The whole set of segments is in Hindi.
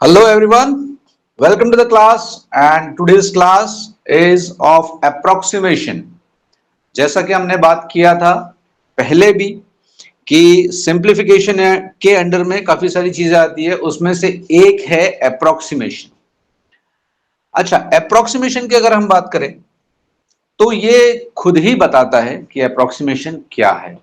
Hello everyone, welcome to the class and today's class is of approximation. जैसा कि हमने बात किया था पहले भी कि सिंप्लीफिकेशन के अंडर में काफी सारी चीजें आती है, उसमें से एक है अप्रोक्सीमेशन। अच्छा, अप्रोक्सीमेशन की अगर हम बात करें तो ये खुद ही बताता है कि अप्रोक्सीमेशन क्या है।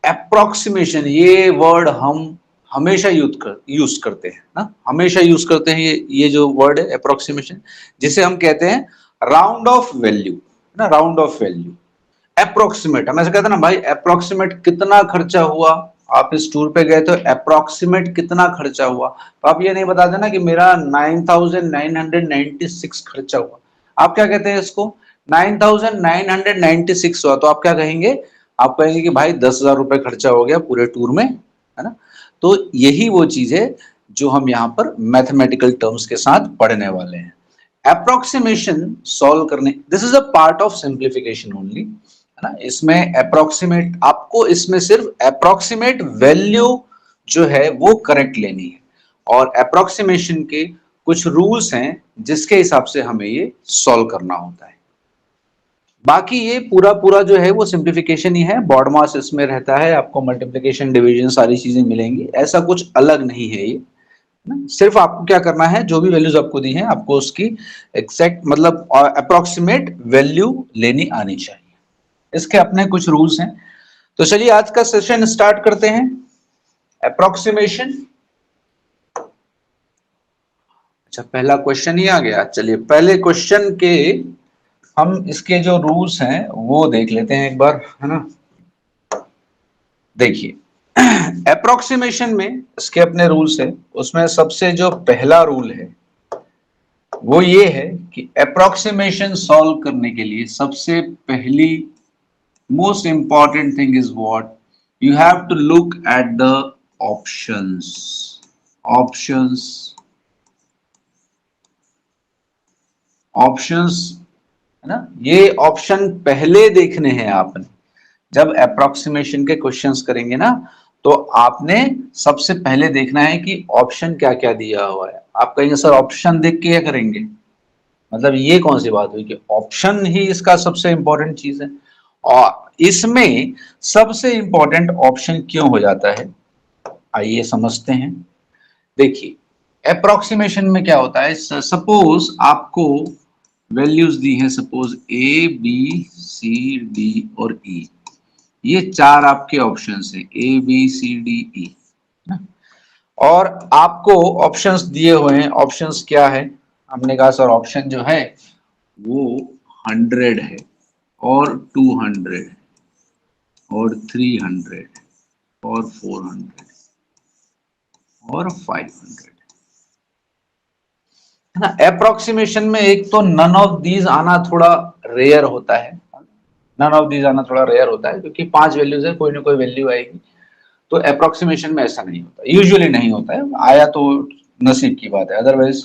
अप्रोक्सीमेशन ये वर्ड हम हमेशा यूज करते हैं ना, हमेशा यूज करते हैं ये जो वर्ड है अप्रोक्सीमेशन, जिसे हम कहते हैं राउंड ऑफ वैल्यू ना, राउंड ऑफ वैल्यू। अप्रोक्सीमेट हम ऐसे कहते हैं ना, भाई अप्रोक्सीमेट कितना खर्चा हुआ, आप इस टूर पे गए तो अप्रोक्सीमेट कितना खर्चा हुआ, तो आप ये नहीं बता देना कि मेरा 9,996 खर्चा हुआ। आप क्या कहते हैं इसको, 9,996 हुआ, तो आप क्या कहेंगे, आप कहेंगे कि भाई 10,000 रुपए खर्चा हो गया पूरे टूर में, है ना। तो यही वो चीज है जो हम यहाँ पर मैथमेटिकल टर्म्स के साथ पढ़ने वाले हैं। अप्रोक्सीमेशन सॉल्व करने, this is a part of simplification only, है ना। इसमें अप्रोक्सीमेट, आपको इसमें सिर्फ अप्रोक्सीमेट वैल्यू जो है वो करेक्ट लेनी है, और अप्रोक्सीमेशन के कुछ रूल्स हैं जिसके हिसाब से हमें ये सॉल्व करना होता है। बाकी ये पूरा पूरा जो है वो सिंप्लीफिकेशन ही है, बॉड मास इसमें रहता है, आपको मल्टीप्लिकेशन डिवीजन सारी चीजें मिलेंगी, ऐसा कुछ अलग नहीं है ये ना। सिर्फ आपको क्या करना है, जो भी वैल्यूज आपको दी हैं आपको उसकी एग्जैक्ट मतलब अप्रोक्सीमेट वैल्यू लेनी आनी चाहिए। इसके अपने कुछ रूल्स हैं। तो चलिए आज का सेशन स्टार्ट करते हैं। अप्रोक्सीमेशन, अच्छा पहला क्वेश्चन ही आ गया। चलिए पहले क्वेश्चन के हम इसके जो रूल्स हैं वो देख लेते हैं एक बार, है ना। देखिए अप्रोक्सीमेशन में इसके अपने रूल्स है, उसमें सबसे जो पहला रूल है वो ये है कि अप्रोक्सीमेशन सॉल्व करने के लिए सबसे पहली most important thing is what, you have to look at the options. Options, options, है ना, ये ऑप्शन पहले देखने हैं आपने। जब अप्रोक्सीमेशन के क्वेश्चंस करेंगे ना, तो आपने सबसे पहले देखना है कि ऑप्शन क्या क्या दिया हुआ है। आप कहेंगे सर ऑप्शन देख के क्या करेंगे, मतलब ये कौन सी बात हुई कि ऑप्शन ही इसका सबसे इंपॉर्टेंट चीज है। और इसमें सबसे इंपॉर्टेंट ऑप्शन क्यों हो जाता है, आइए समझते हैं। देखिए अप्रोक्सीमेशन में क्या होता है, सपोज आपको वैल्यूज दी है, suppose A B C D और ई, ये चार आपके ऑप्शंस हैं, ए बी सी डी ई, और आपको ऑप्शंस दिए हुए हैं। ऑप्शंस क्या है, हमने कहा सर ऑप्शन जो है वो 100 है और 200 और 300 और 400 और 500, है ना। अप्रोक्सीमेशन में एक तो नन ऑफ दीज आना थोड़ा रेयर होता है, नन ऑफ दीज आना थोड़ा रेयर होता है, क्योंकि 5 वैल्यूज है, कोई ना कोई वैल्यू आएगी। तो अप्रोक्सीमेशन में ऐसा नहीं होता, यूजुअली नहीं होता है, आया तो नसीब की बात है, अदरवाइज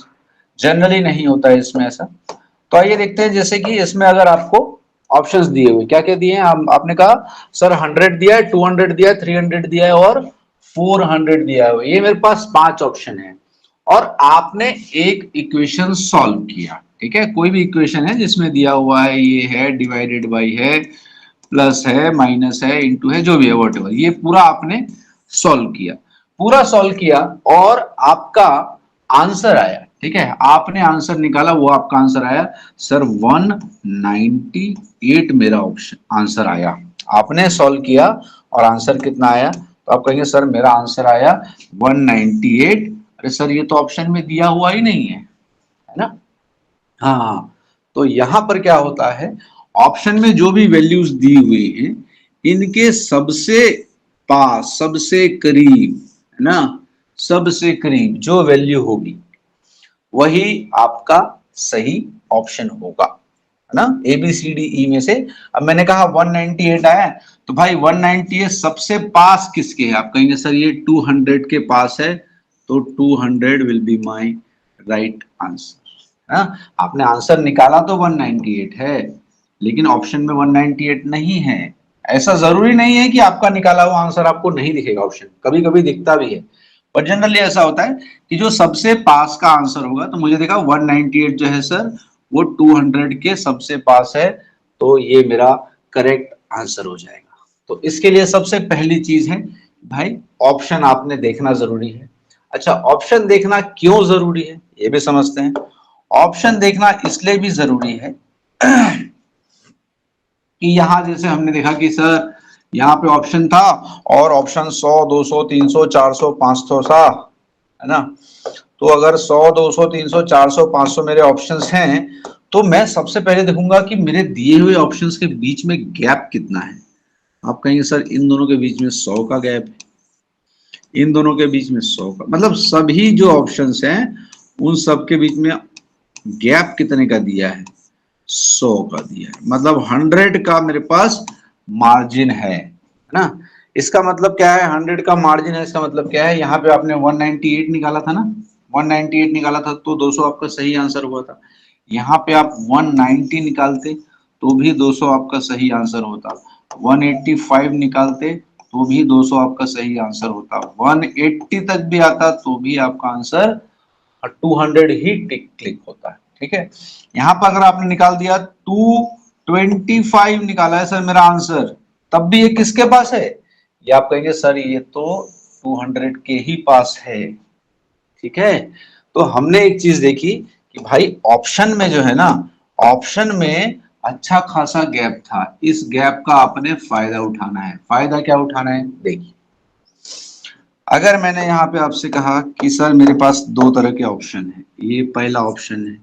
जनरली नहीं होता है इसमें ऐसा। तो आइए देखते हैं, जैसे कि इसमें अगर आपको ऑप्शंस दिए हुए, क्या क्या दिए हैं, आपने कहा सर 100 दिया है, 200 दिया है, 300 दिया है और 400 दिया है, ये मेरे पास 5 ऑप्शन है, और आपने एक इक्वेशन सॉल्व किया। ठीक है, कोई भी इक्वेशन है जिसमें दिया हुआ है ये है, डिवाइडेड बाई है, प्लस है, माइनस है, इनटू है, जो भी है व्हाटएवर, ये पूरा आपने सॉल्व किया, पूरा सॉल्व किया और आपका आंसर आया। ठीक है, आपने आंसर निकाला, वो आपका आंसर आया सर 198 मेरा ऑप्शन आंसर आया। आपने सॉल्व किया और आंसर कितना आया, तो आप कहेंगे सर मेरा आंसर आया 198। अरे सर ये तो ऑप्शन में दिया हुआ ही नहीं है ना। हाँ, तो यहां पर क्या होता है, ऑप्शन में जो भी वैल्यूज दी हुई हैं इनके सबसे पास, सबसे करीब, है ना, सबसे करीब जो वैल्यू होगी वही आपका सही ऑप्शन होगा, है ना। ए बी सी डी ई में से, अब मैंने कहा 198 आया, तो भाई 198 सबसे पास किसके है, आप कहेंगे सर ये 200 के पास है, तो 200 will be my right answer. आपने आंसर निकाला तो 198 है, लेकिन ऑप्शन में 198 नहीं है। ऐसा जरूरी नहीं है कि आपका निकाला हुआ आंसर आपको नहीं दिखेगा, ऑप्शन कभी कभी दिखता भी है, पर जनरली ऐसा होता है कि जो सबसे पास का आंसर होगा, तो मुझे देखा 198 जो है सर वो 200 के सबसे पास है, तो ये मेरा करेक्ट आंसर हो जाएगा। तो इसके लिए सबसे पहली चीज है भाई ऑप्शन आपने देखना जरूरी है। अच्छा, ऑप्शन देखना क्यों जरूरी है ये भी समझते हैं। ऑप्शन देखना इसलिए भी जरूरी है कि यहां जैसे हमने देखा कि सर यहाँ पे ऑप्शन था और ऑप्शन 100 200 300 400 500 सा, है ना। तो अगर 100 200 300 400 500 मेरे ऑप्शंस हैं, तो मैं सबसे पहले देखूंगा कि मेरे दिए हुए ऑप्शंस के बीच में गैप कितना है। आप कहेंगे सर इन दोनों के बीच में 100 का गैप है, इन दोनों के बीच में 100 का, मतलब सभी जो ऑप्शंस हैं उन सब के बीच में गैप कितने का दिया है, 100 का दिया है, मतलब 100 का मेरे पास मार्जिन है ना। इसका मतलब क्या है, 100 का मार्जिन है, इसका मतलब क्या है, यहाँ पे आपने 198 निकाला था ना, 198 निकाला था तो 200 आपका सही आंसर हुआ था। यहाँ पे आप 190 निकालते तो भी 200 आपका सही आंसर होता, 185 निकालते तो भी 200 आपका सही आंसर होता, 180 तक भी आता तो भी आपका आंसर 200 ही टिक क्लिक होता है। ठीक है, यहाँ पर अगर आपने निकाल दिया 225 निकाला है सर मेरा आंसर, तब भी ये किसके पास है, ये आप कहेंगे सर ये तो 200 के ही पास है। ठीक है, तो हमने एक चीज देखी कि भाई ऑप्शन में जो है ना, ऑप्शन में अच्छा खासा गैप था, इस गैप का आपने फायदा उठाना है। फायदा क्या उठाना है, देखिए अगर मैंने यहाँ पे आपसे कहा कि सर मेरे पास दो तरह के ऑप्शन है, ये पहला ऑप्शन है,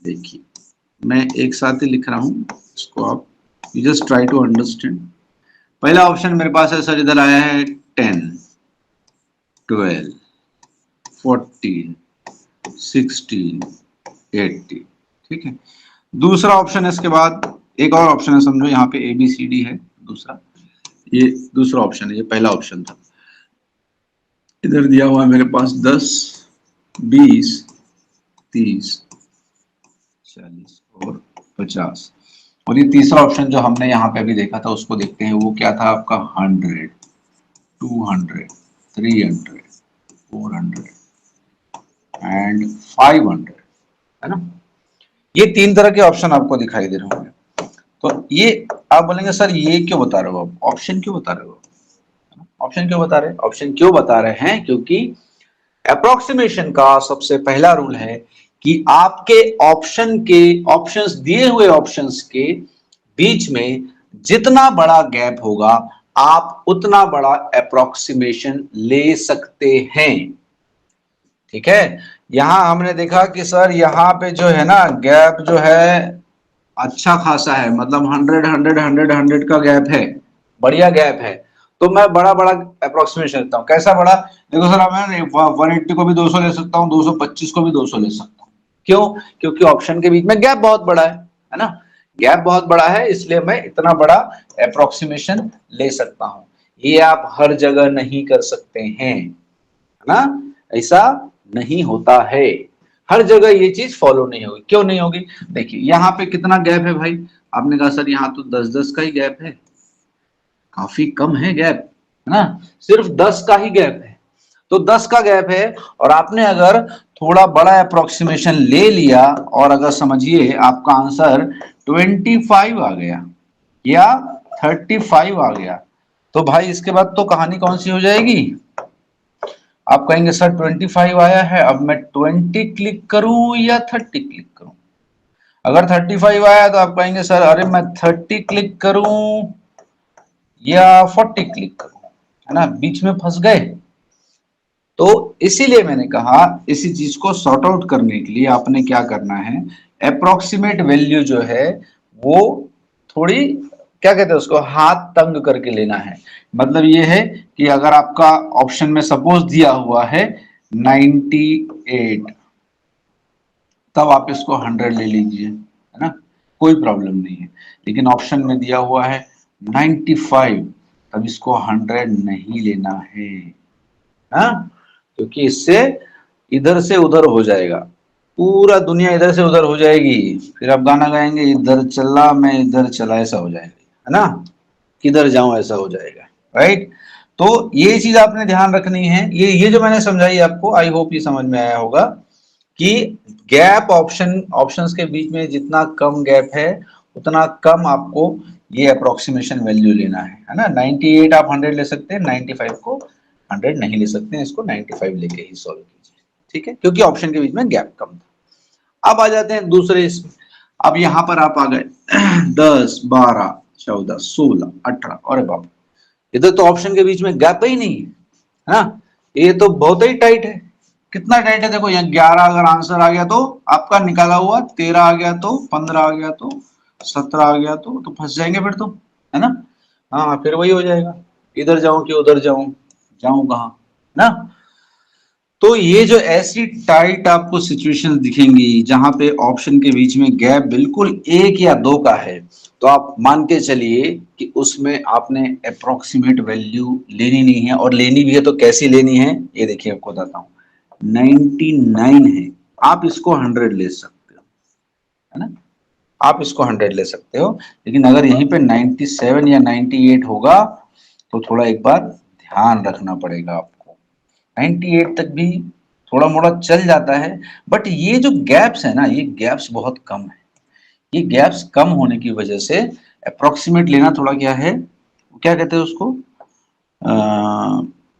देखिए मैं एक साथ ही लिख रहा हूं इसको, आप you just try to understand. पहला ऑप्शन मेरे पास है सर, इधर आया है 10 12 14 16 80, ठीक है। दूसरा ऑप्शन है, इसके बाद एक और ऑप्शन है, समझो यहाँ पे ABCD है दूसरा, ये दूसरा ऑप्शन है, ये पहला ऑप्शन था। इधर दिया हुआ है मेरे पास 10 20 30 40 और 50, और ये तीसरा ऑप्शन जो हमने यहाँ पे अभी देखा था उसको देखते हैं, वो क्या था आपका 100 200 300 400 एंड 500, है ना। ये तीन तरह के ऑप्शन आपको दिखाई दे रहे होंगे। तो ये आप बोलेंगे सर ये क्यों बता रहे हो, आप ऑप्शन क्यों बता रहे हो, ऑप्शन क्यों बता रहे हैं, ऑप्शन क्यों बता रहे हैं, क्योंकि अप्रोक्सीमेशन का सबसे पहला रूल है कि आपके ऑप्शन के, ऑप्शंस दिए हुए ऑप्शंस के बीच में जितना बड़ा गैप होगा आप उतना बड़ा अप्रोक्सीमेशन ले सकते हैं। ठीक है, यहां हमने देखा कि सर यहाँ पे जो है ना गैप जो है अच्छा खासा है, मतलब 100 का गैप है, बढ़िया गैप है, तो मैं बड़ा बड़ा अप्रोक्सीमेशन लेता हूँ। कैसा बड़ा, देखो सर मैं 180 को भी 200 ले सकता हूँ, 225 को भी 200 ले सकता हूँ। क्यों, क्योंकि ऑप्शन के बीच में गैप बहुत बड़ा है ना, गैप बहुत बड़ा है, इसलिए मैं इतना बड़ा अप्रोक्सीमेशन ले सकता हूँ। ये आप हर जगह नहीं कर सकते हैं, है ना, ऐसा नहीं होता है, हर जगह ये चीज फॉलो नहीं होगी। क्यों नहीं होगी, देखिए यहाँ पे कितना गैप है भाई, आपने कहा सर यहाँ तो 10-10 का ही गैप है, काफी कम है गैप, है ना, सिर्फ 10 का ही गैप है। तो 10 का गैप है और आपने अगर थोड़ा बड़ा अप्रोक्सीमेशन ले लिया और अगर समझिए आपका आंसर 25 आ गया या 35 आ गया, तो भाई इसके बाद तो कहानी कौन सी हो जाएगी, आप कहेंगे सर 25 आया है, अब मैं 20 क्लिक करूं या 30 क्लिक करूं। अगर 35 आया तो आप कहेंगे सर अरे मैं 30 क्लिक करूं या 40 क्लिक करूं, है ना, बीच में फंस गए। तो इसीलिए मैंने कहा इसी चीज को सॉर्ट आउट करने के लिए आपने क्या करना है, अप्रोक्सीमेट वैल्यू जो है वो थोड़ी क्या कहते हैं उसको, हाथ तंग करके लेना है। मतलब ये है कि अगर आपका ऑप्शन में सपोज दिया हुआ है 98, तब आप इसको 100 ले लीजिए, है ना, कोई प्रॉब्लम नहीं है। लेकिन ऑप्शन में दिया हुआ है 95, तब इसको 100 नहीं लेना है, हाँ, क्योंकि इससे इधर से उधर हो जाएगा, पूरा दुनिया इधर से उधर हो जाएगी, फिर आप गाना गाएंगे इधर चला मैं इधर चला, ऐसा हो जाएगा, है ना, किधर जाऊं ऐसा हो जाएगा, राइट। तो ये चीज आपने ध्यान रखनी है। ये जो मैंने समझाई आपको, आई होप ये समझ में आया होगा कि गैप ऑप्शंस के बीच में जितना कम गैप है उतना कम आपको ये अप्रोक्सीमेशन वैल्यू लेना है ना। 98 आप 100 ले सकते हैं, 95 को 100 नहीं ले सकते हैं, इसको 95 लेके ही सॉल्व कीजिए, ठीक है, क्योंकि ऑप्शन के बीच में गैप कम था। अब आ जाते हैं दूसरे इसमें। अब यहां पर आप आ गए 10, 12, 14, 16, 18, अरे बाप, इधर तो ऑप्शन के बीच में गैप ही नहीं है ना। ये तो बहुत ही टाइट है। कितना टाइट है देखो, यहाँ 11 अगर आंसर आ गया तो आपका निकाला हुआ, 13 आ गया तो, 15 आ गया तो, 17 आ गया तो फंस जाएंगे फिर तो, है ना। हाँ फिर वही हो जाएगा, इधर जाऊं कि उधर जाऊं, जाऊं कहाँ ना। तो ये जो ऐसी टाइट आपको सिचुएशन दिखेंगी जहां पे ऑप्शन के बीच में गैप बिल्कुल 1 या 2 का है, तो आप मान के चलिए कि उसमें आपने अप्रोक्सीमेट वैल्यू लेनी नहीं है, और लेनी भी है तो कैसी लेनी है ये देखिए आपको बताता हूं। 99 है, आप इसको 100 ले सकते हो, है ना, आप इसको 100 ले सकते हो। लेकिन अगर यहीं पे 97 या 98 होगा तो थोड़ा एक बार ध्यान रखना पड़ेगा आपको। 98 तक भी थोड़ा मोड़ा चल जाता है, बट ये जो गैप्स है ना, ये गैप्स बहुत कम है। ये गैप्स कम होने की वजह से अप्रोक्सीमेट लेना थोड़ा क्या है, क्या कहते हैं उसको,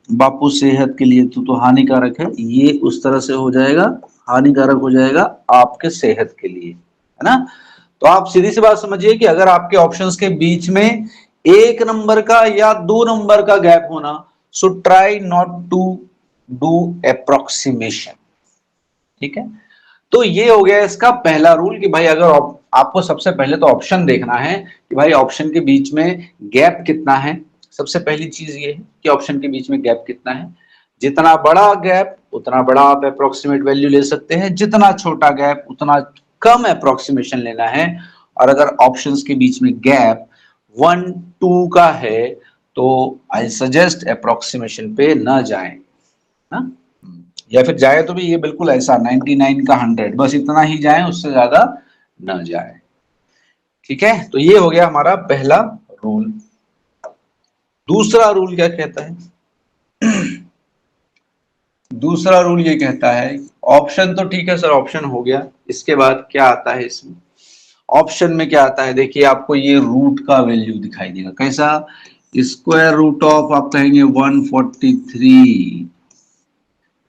बापू सेहत के लिए तो हानिकारक है, ये उस तरह से हो जाएगा, हानिकारक हो जाएगा आपके सेहत के लिए, है ना। तो आप सीधी सी बात समझिए कि अगर आपके ऑप्शंस के बीच में 1 नंबर का या 2 नंबर का गैप होना, so try not to do approximation, ठीक है। तो ये हो गया इसका पहला रूल कि भाई अगर आपको सबसे पहले तो ऑप्शन देखना है कि भाई ऑप्शन के बीच में गैप कितना है। सबसे पहली चीज ये है कि ऑप्शन के बीच में गैप कितना है। जितना बड़ा गैप उतना बड़ा आप अप्रोक्सीमेट वैल्यू ले सकते हैं, जितना छोटा गैप उतना कम अप्रोक्सीमेशन लेना है। और अगर ऑप्शंस के बीच में गैप 1, 2 का है तो आई सजेस्ट अप्रोक्सीमेशन पे न जाएं ना, या फिर जाए तो भी ये बिल्कुल ऐसा 99 का 100 बस इतना ही जाए, उससे ज्यादा न जाए, ठीक है। तो ये हो गया हमारा पहला रूल। दूसरा रूल क्या कहता है? दूसरा रूल ये कहता है, ऑप्शन तो ठीक है सर, ऑप्शन हो गया, इसके बाद क्या आता है इसमें? ऑप्शन में क्या आता है देखिए, आपको ये रूट का वैल्यू दिखाई देगा कैसा, स्क्वायर रूट ऑफ आप कहेंगे 143,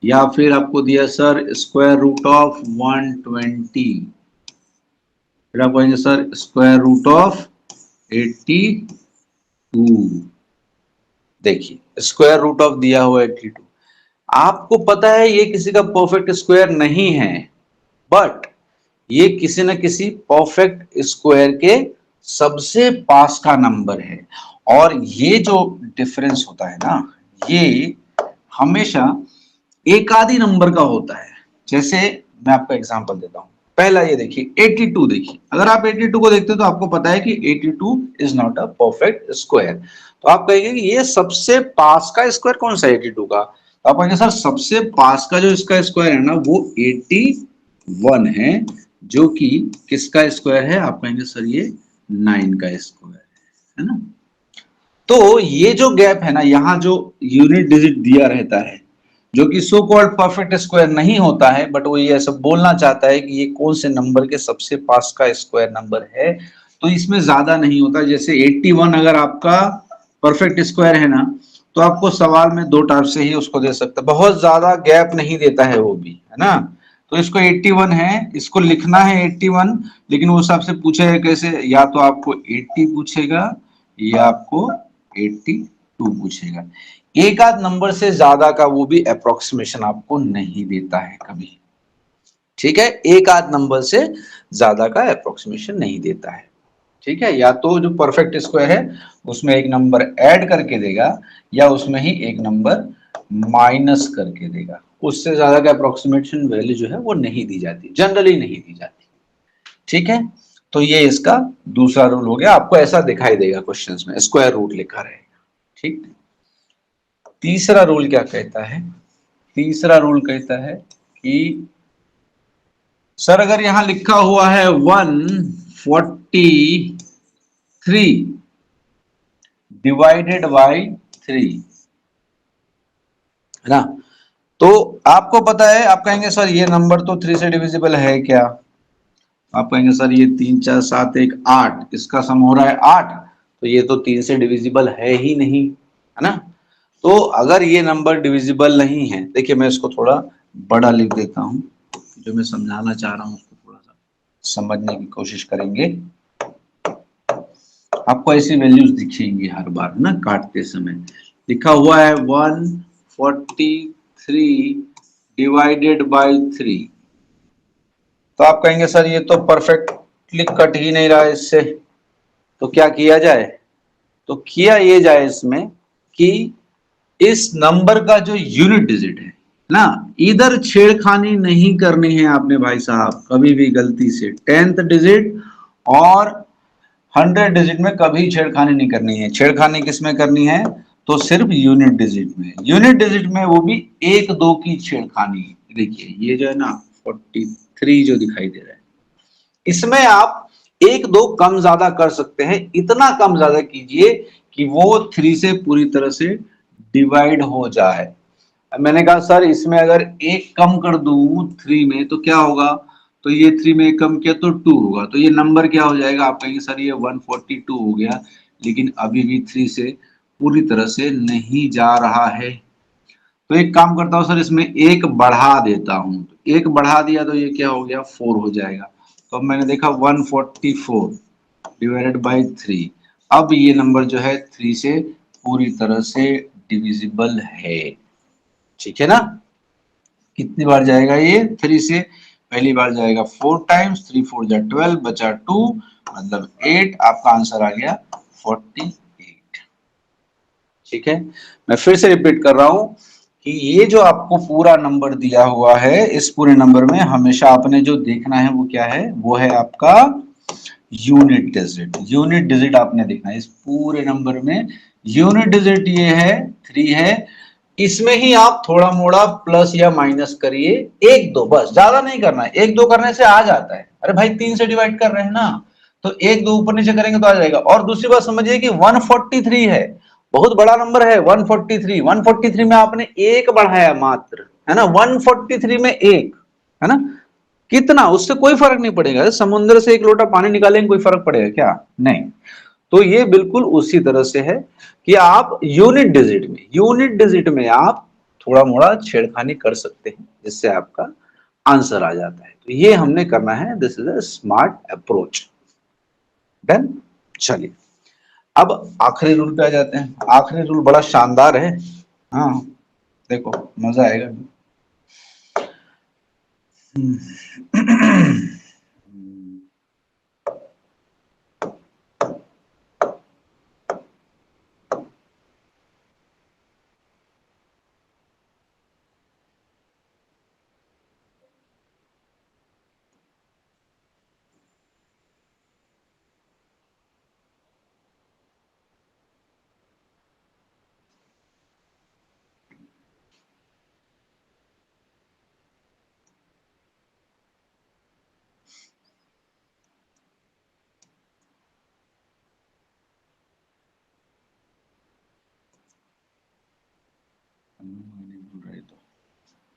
या फिर आपको दिया सर स्क्वायर रूट ऑफ 120, फिर आप कहेंगे सर स्क्वायर रूट ऑफ 82। देखिए स्क्वायर रूट ऑफ दिया हुआ 82, आपको पता है ये किसी का परफेक्ट स्क्वायर नहीं है, बट ये किसी न किसी परफेक्ट स्क्वायर के सबसे पास का नंबर है। और ये जो डिफरेंस होता है ना, ये हमेशा एक आधी नंबर का होता है। जैसे मैं आपको एग्जांपल देता हूं, पहला ये देखिए 82, देखिए अगर आप 82 को देखते हो तो आपको पता है कि 82 is not a perfect square. तो आप कहेंगे कि ये सबसे पास का स्क्वायर कौन सा 82 का, तो आप कहेंगे सर सबसे पास का जो इसका स्क्वायर है ना वो 81 है, जो कि किसका स्क्वायर है, आप कहेंगे सर ये 9 का स्क्वायर है ना। तो ये जो गैप है ना, यहाँ जो यूनिट डिजिट दिया रहता है, जो कि सो कॉल्ड परफेक्ट स्क्वायर नहीं होता है, बट वो ये ऐसा बोलना चाहता है कि ये कौन से नंबर के सबसे पास का स्क्वायर नंबर है, तो इसमें ज्यादा नहीं होता। जैसे 81 अगर आपका परफेक्ट स्क्वायर है ना, तो आपको सवाल में 2 टाइप से ही उसको दे सकता है, बहुत ज्यादा गैप नहीं देता है वो भी, है ना। तो इसको 81 है, इसको लिखना है 81, लेकिन वो हिसाब से पूछेगा कैसे, या तो आपको 80 पूछेगा या आपको 82 पूछेगा। एक आध नंबर से ज्यादा का वो भी अप्रोक्सीमेशन आपको नहीं देता है कभी, ठीक है, एक आध नंबर से ज्यादा का अप्रोक्सीमेशन नहीं देता है, ठीक है। या तो जो परफेक्ट स्क्वायर है उसमें एक नंबर ऐड करके देगा, या उसमें ही एक नंबर माइनस करके देगा, उससे ज्यादा का अप्रोक्सीमेशन वैल्यू जो है वो नहीं दी जाती, जनरली नहीं दी जाती, ठीक है। तो ये इसका दूसरा रूल हो गया, आपको ऐसा दिखाई देगा क्वेश्चंस में स्क्वायर रूट लिखा रहेगा, ठीक। तीसरा रूल क्या कहता है? तीसरा रूल कहता है कि सर अगर यहां लिखा हुआ है 143 डिवाइडेड बाई 3, है ना। तो आपको पता है, आप कहेंगे सर ये नंबर तो 3 से डिविजिबल है क्या? आप कहेंगे सर ये 3 4 7 1 8, इसका सम हो रहा है 8, तो ये तो 3 से डिविजिबल है ही नहीं, है ना। तो अगर ये नंबर डिविजिबल नहीं है, देखिए मैं इसको थोड़ा बड़ा लिख देता हूं, जो मैं समझाना चाह रहा हूं उसको थोड़ा सा समझने की कोशिश करेंगे। आपको ऐसी वैल्यूज दिखेंगी हर बार ना काटते समय, लिखा हुआ है 143 डिवाइडेड बाई 3। तो आप कहेंगे सर ये तो परफेक्टली कट ही नहीं रहा है इससे, तो क्या किया जाए? तो किया ये जाए इसमें कि इस नंबर का जो यूनिट डिजिट है ना, इधर छेड़खानी नहीं करनी है आपने भाई साहब कभी भी गलती से। 10th डिजिट और 100 डिजिट में कभी छेड़खानी नहीं करनी है। छेड़खानी किस में करनी है? तो सिर्फ यूनिट डिजिट में। यूनिट डिजिट में वो भी 1 2 की छेड़खानी। देखिए ये जो है ना 43 जो दिखाई दे रहा है, इसमें आप 1 2 कम ज्यादा कर सकते हैं। इतना कम ज्यादा कीजिए कि वो 3 से पूरी तरह से डिवाइड हो जाए। मैंने कहा सर इसमें अगर एक कम कर दूं 3 में तो क्या होगा? तो ये 3 में एक कम किया तो 2 होगा, तो ये नंबर क्या हो जाएगा? आप कहेंगे सर ये 142 हो गया, लेकिन अभी भी 3 से पूरी तरह से नहीं जा रहा है। तो एक काम करता हूँ सर, इसमें एक बढ़ा देता हूँ। एक बढ़ा दिया तो ये क्या हो गया? 4 हो जाएगा। तो अब मैंने देखा 144 डिवाइडेड बाई 3। अब ये नंबर जो है 3 से पूरी तरह से डिविजिबल है। ठीक है ना। कितनी बार जाएगा ये 3 से? पहली बार जाएगा 4 टाइम्स, 3 4 जा 12, बचा 2 मतलब 8। आपका आंसर आ गया 48। ठीक है, मैं फिर से रिपीट कर रहा हूं कि ये जो आपको पूरा नंबर दिया हुआ है, इस पूरे नंबर में हमेशा आपने जो देखना है वो क्या है? वो है आपका यूनिट डिजिट। यूनिट डिजिट आपने देखना है इस पूरे नंबर में। यूनिट डिजिट ये है 3 है। इसमें ही आप थोड़ा मोड़ा प्लस या माइनस करिए, 1 2 बस, ज्यादा नहीं करना है। 1 2 करने से आ जाता है। अरे भाई 3 से डिवाइड कर रहे हैं ना, तो 1 2 ऊपर नीचे करेंगे तो आ जाएगा। और दूसरी बात समझिए कि 143 है, बहुत बड़ा नंबर है 143। 143 में आपने एक बढ़ाया मात्र, है ना। 143 में एक, है ना। कितना, उससे कोई फर्क नहीं पड़ेगा। समुद्र से एक लोटा पानी निकालेंगे, कोई फर्क पड़ेगा क्या? नहीं। तो ये बिल्कुल उसी तरह से है कि आप यूनिट डिजिट में आप थोड़ा मोड़ा छेड़खानी कर सकते हैं, जिससे आपका आंसर आ जाता है। तो ये हमने करना है, this is a smart approach. Done. चलिए अब आखिरी रूल पे आ जाते हैं। आखिरी रूल बड़ा शानदार है। हाँ देखो, मजा आएगा।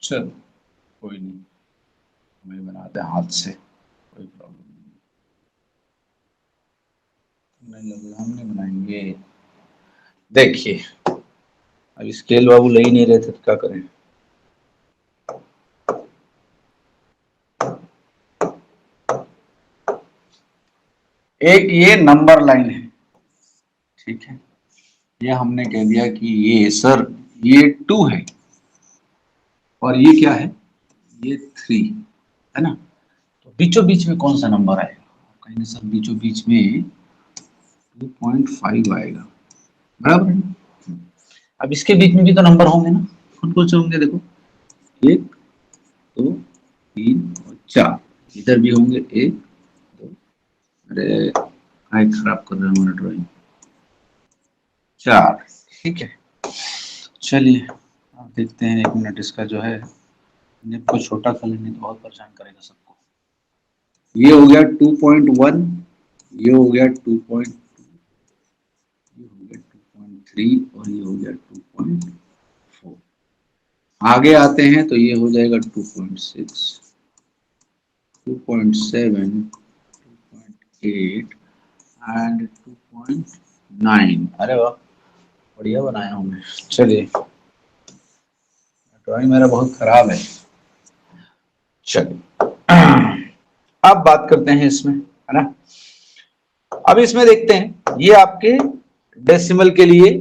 चलो कोई नहीं, हमें बनाते हैं हाथ से, कोई प्रॉब्लम नहीं लगे, हम नहीं बनाएंगे। देखिए अब स्केल बाबू ले ही नहीं रहे थे तो क्या करें। एक ये नंबर लाइन है, ठीक है। ये हमने कह दिया कि ये सर ये 2 है और ये क्या है? ये 3 है ना। तो बीचों बीच में कौन सा नंबर आएगा? कहेंगे सर बीचों बीच में 2.5 आएगा, बराबर है ना? अब इसके बीच में भी तो नंबर होंगे ना, कौन कौन से होंगे? देखो 1 2 3 और 4, इधर भी होंगे 1 2, अरे काय खराब कर रहे हैं हमारा ड्राइंग, 4। ठीक है, चलिए आप देखते हैं 1 मिनट इसका जो है निप को छोटा कर लेंगे तो बहुत परेशान करेगा सबको। ये हो गया 2.1, ये हो गया 2.2, ये हो गया 2.3 और ये हो गया 2.4। आगे आते हैं तो ये हो जाएगा 2.6, 2.7, 2.8 एंड 2.9। अरे वाह, बढ़िया बनाया हूँ मैं। चलिए, ड्राइंग मेरा बहुत खराब है। चलिए अब बात करते हैं इसमें, है ना। अब इसमें देखते हैं ये आपके डेसिमल के लिए,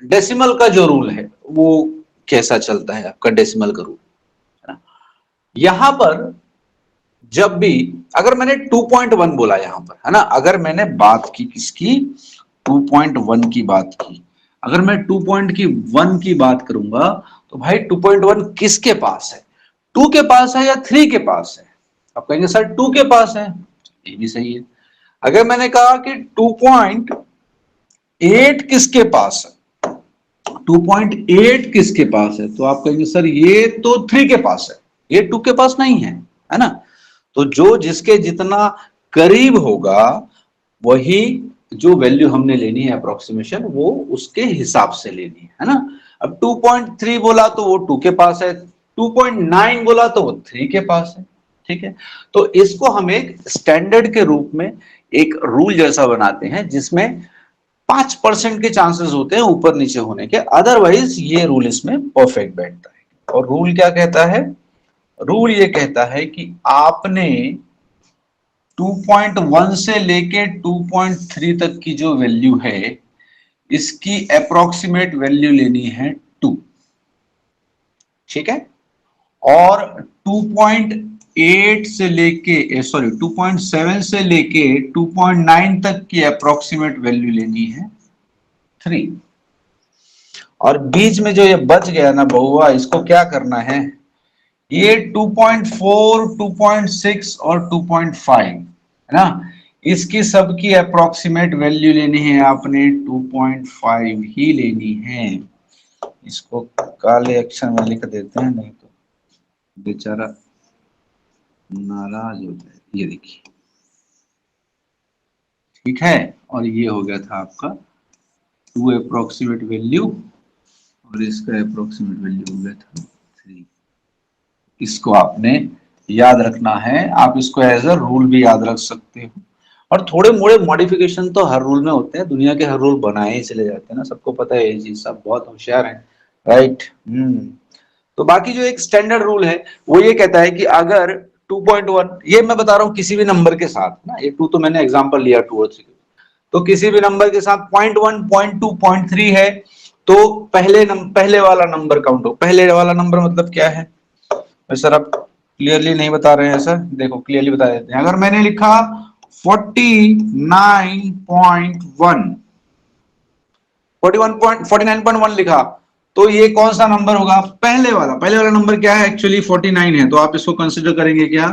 डेसिमल का जो रूल है वो कैसा चलता है आपका डेसिमल का रूल, है ना। यहां पर जब भी अगर मैंने 2.1 बोला यहां पर, है ना, अगर मैंने बात की किसकी, 2.1 की बात की, अगर मैं 2.1 की बात करूंगा तो भाई 2.1 किसके पास है, 2 के पास है या 3 के पास है। आप कहेंगे सर 2 के पास है, ये भी सही है। अगर मैंने कहा कि 2.8 किसके पास है, 2.8 किसके पास है, तो आप कहेंगे सर ये तो 3 के पास है, ये 2 के पास नहीं है ना। तो जो जिसके जितना करीब होगा वही जो वैल्यू हमने लेनी है अप्रोक्सीमेशन, वो उसके हिसाब से लेनी है ना। अब 2.3 बोला तो वो 2 के पास है, 2.9 बोला तो वो 3 के पास है, ठीक है। तो इसको हम एक स्टैंडर्ड के रूप में एक रूल जैसा बनाते हैं जिसमें 5% के चांसेस होते हैं ऊपर नीचे होने के, अदरवाइज ये रूल इसमें परफेक्ट बैठता है। और रूल क्या कहता है, रूल ये कहता है कि आपने 2.1 से लेके 2.3 तक की जो वैल्यू है इसकी अप्रोक्सीमेट वैल्यू लेनी है 2, ठीक है। और 2.8 से लेके, सॉरी 2.7 से लेके 2.9 तक की अप्रोक्सीमेट वैल्यू लेनी है 3। और बीच में जो ये बच गया ना बहुआ, इसको क्या करना है, ये 2.4, 2.6 और 2.5, है ना, इसकी सबकी अप्रोक्सीमेट वैल्यू लेनी है आपने 2.5 ही लेनी है। इसको काले अक्षर में लिख देते हैं, नहीं तो बेचारा नाराज हो जाए। ये देखिए, ठीक है। और ये हो गया था आपका 2 अप्रोक्सीमेट वैल्यू, और इसका अप्रोक्सीमेट वैल्यू हो गया था 3। इसको आपने याद रखना है, आप इसको एज अ रूल भी याद रख सकते हो। और थोड़े मोड़े मॉडिफिकेशन तो हर रूल में होते हैं, दुनिया के हर रूल बनाए ही चले जाते हैं ना, सबको पता है ये चीज, सब बहुत होशियार हैं, राइट। तो बाकी जो एक स्टैंडर्ड रूल है वो ये कहता है कि अगर 2.1, ये मैं बता रहा हूँ किसी भी नंबर के साथ ना, ये 2 तो मैंने एग्जांपल लिया 2 और 3, तो किसी भी नंबर के साथ 0.1, 0.2, 0.3 है तो पहले वाला नंबर काउंट हो। पहले वाला नंबर मतलब क्या है सर, आप क्लियरली नहीं बता रहे हैं सर, देखो क्लियरली बता देते हैं। अगर मैंने लिखा 49.1, 49.1 लिखा तो ये कौन सा नंबर होगा, पहले वाला। पहले वाला नंबर क्या है, एक्चुअली 49 है, तो आप इसको कंसिडर करेंगे क्या,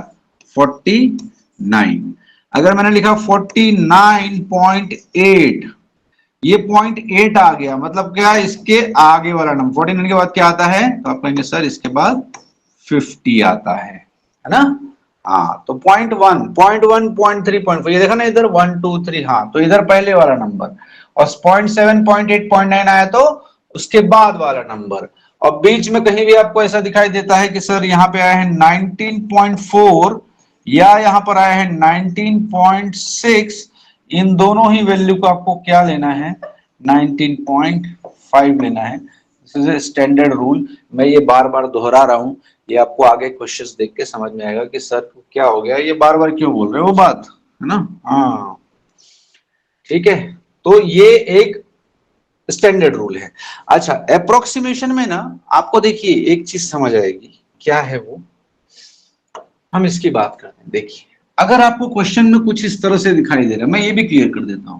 49। अगर मैंने लिखा 49.8, ये 0.8 आ गया, मतलब क्या, इसके आगे वाला नंबर 49 के बाद क्या आता है, तो आप कहेंगे सर इसके बाद 50 आता है ना। हाँ, तो 0.1, 0.1, 0.3, 0.4, ये देखा ना इधर 1, 2, 3, हाँ, तो इधर पहले वाला नंबर। और 0.7, 0.8, 0.9 आया तो उसके बाद वाला नंबर। और बीच में कहीं भी आपको ऐसा दिखाई देता है कि सर यहाँ पे आया है 19.4 या यहाँ पर आया है 19.6, इन दोनों ही वैल्यू को आपको क्या लेना है, 19.5 लेना है। This is a standard rule. मैं ये बार बार दोहरा रहा हूँ, ये आपको आगे क्वेश्चंस देख के समझ में आएगा कि सर क्या हो गया, ये बार बार क्यों बोल रहे हो वो बात, है ना। हाँ, ठीक है। तो ये एक स्टैंडर्ड रूल है। अच्छा, अप्रोक्सीमेशन में ना आपको देखिए एक चीज समझ आएगी, क्या है वो, हम इसकी बात करते हैं। देखिए, अगर आपको क्वेश्चन में कुछ इस तरह से दिखाई दे रहा है, मैं ये भी क्लियर कर देता हूं,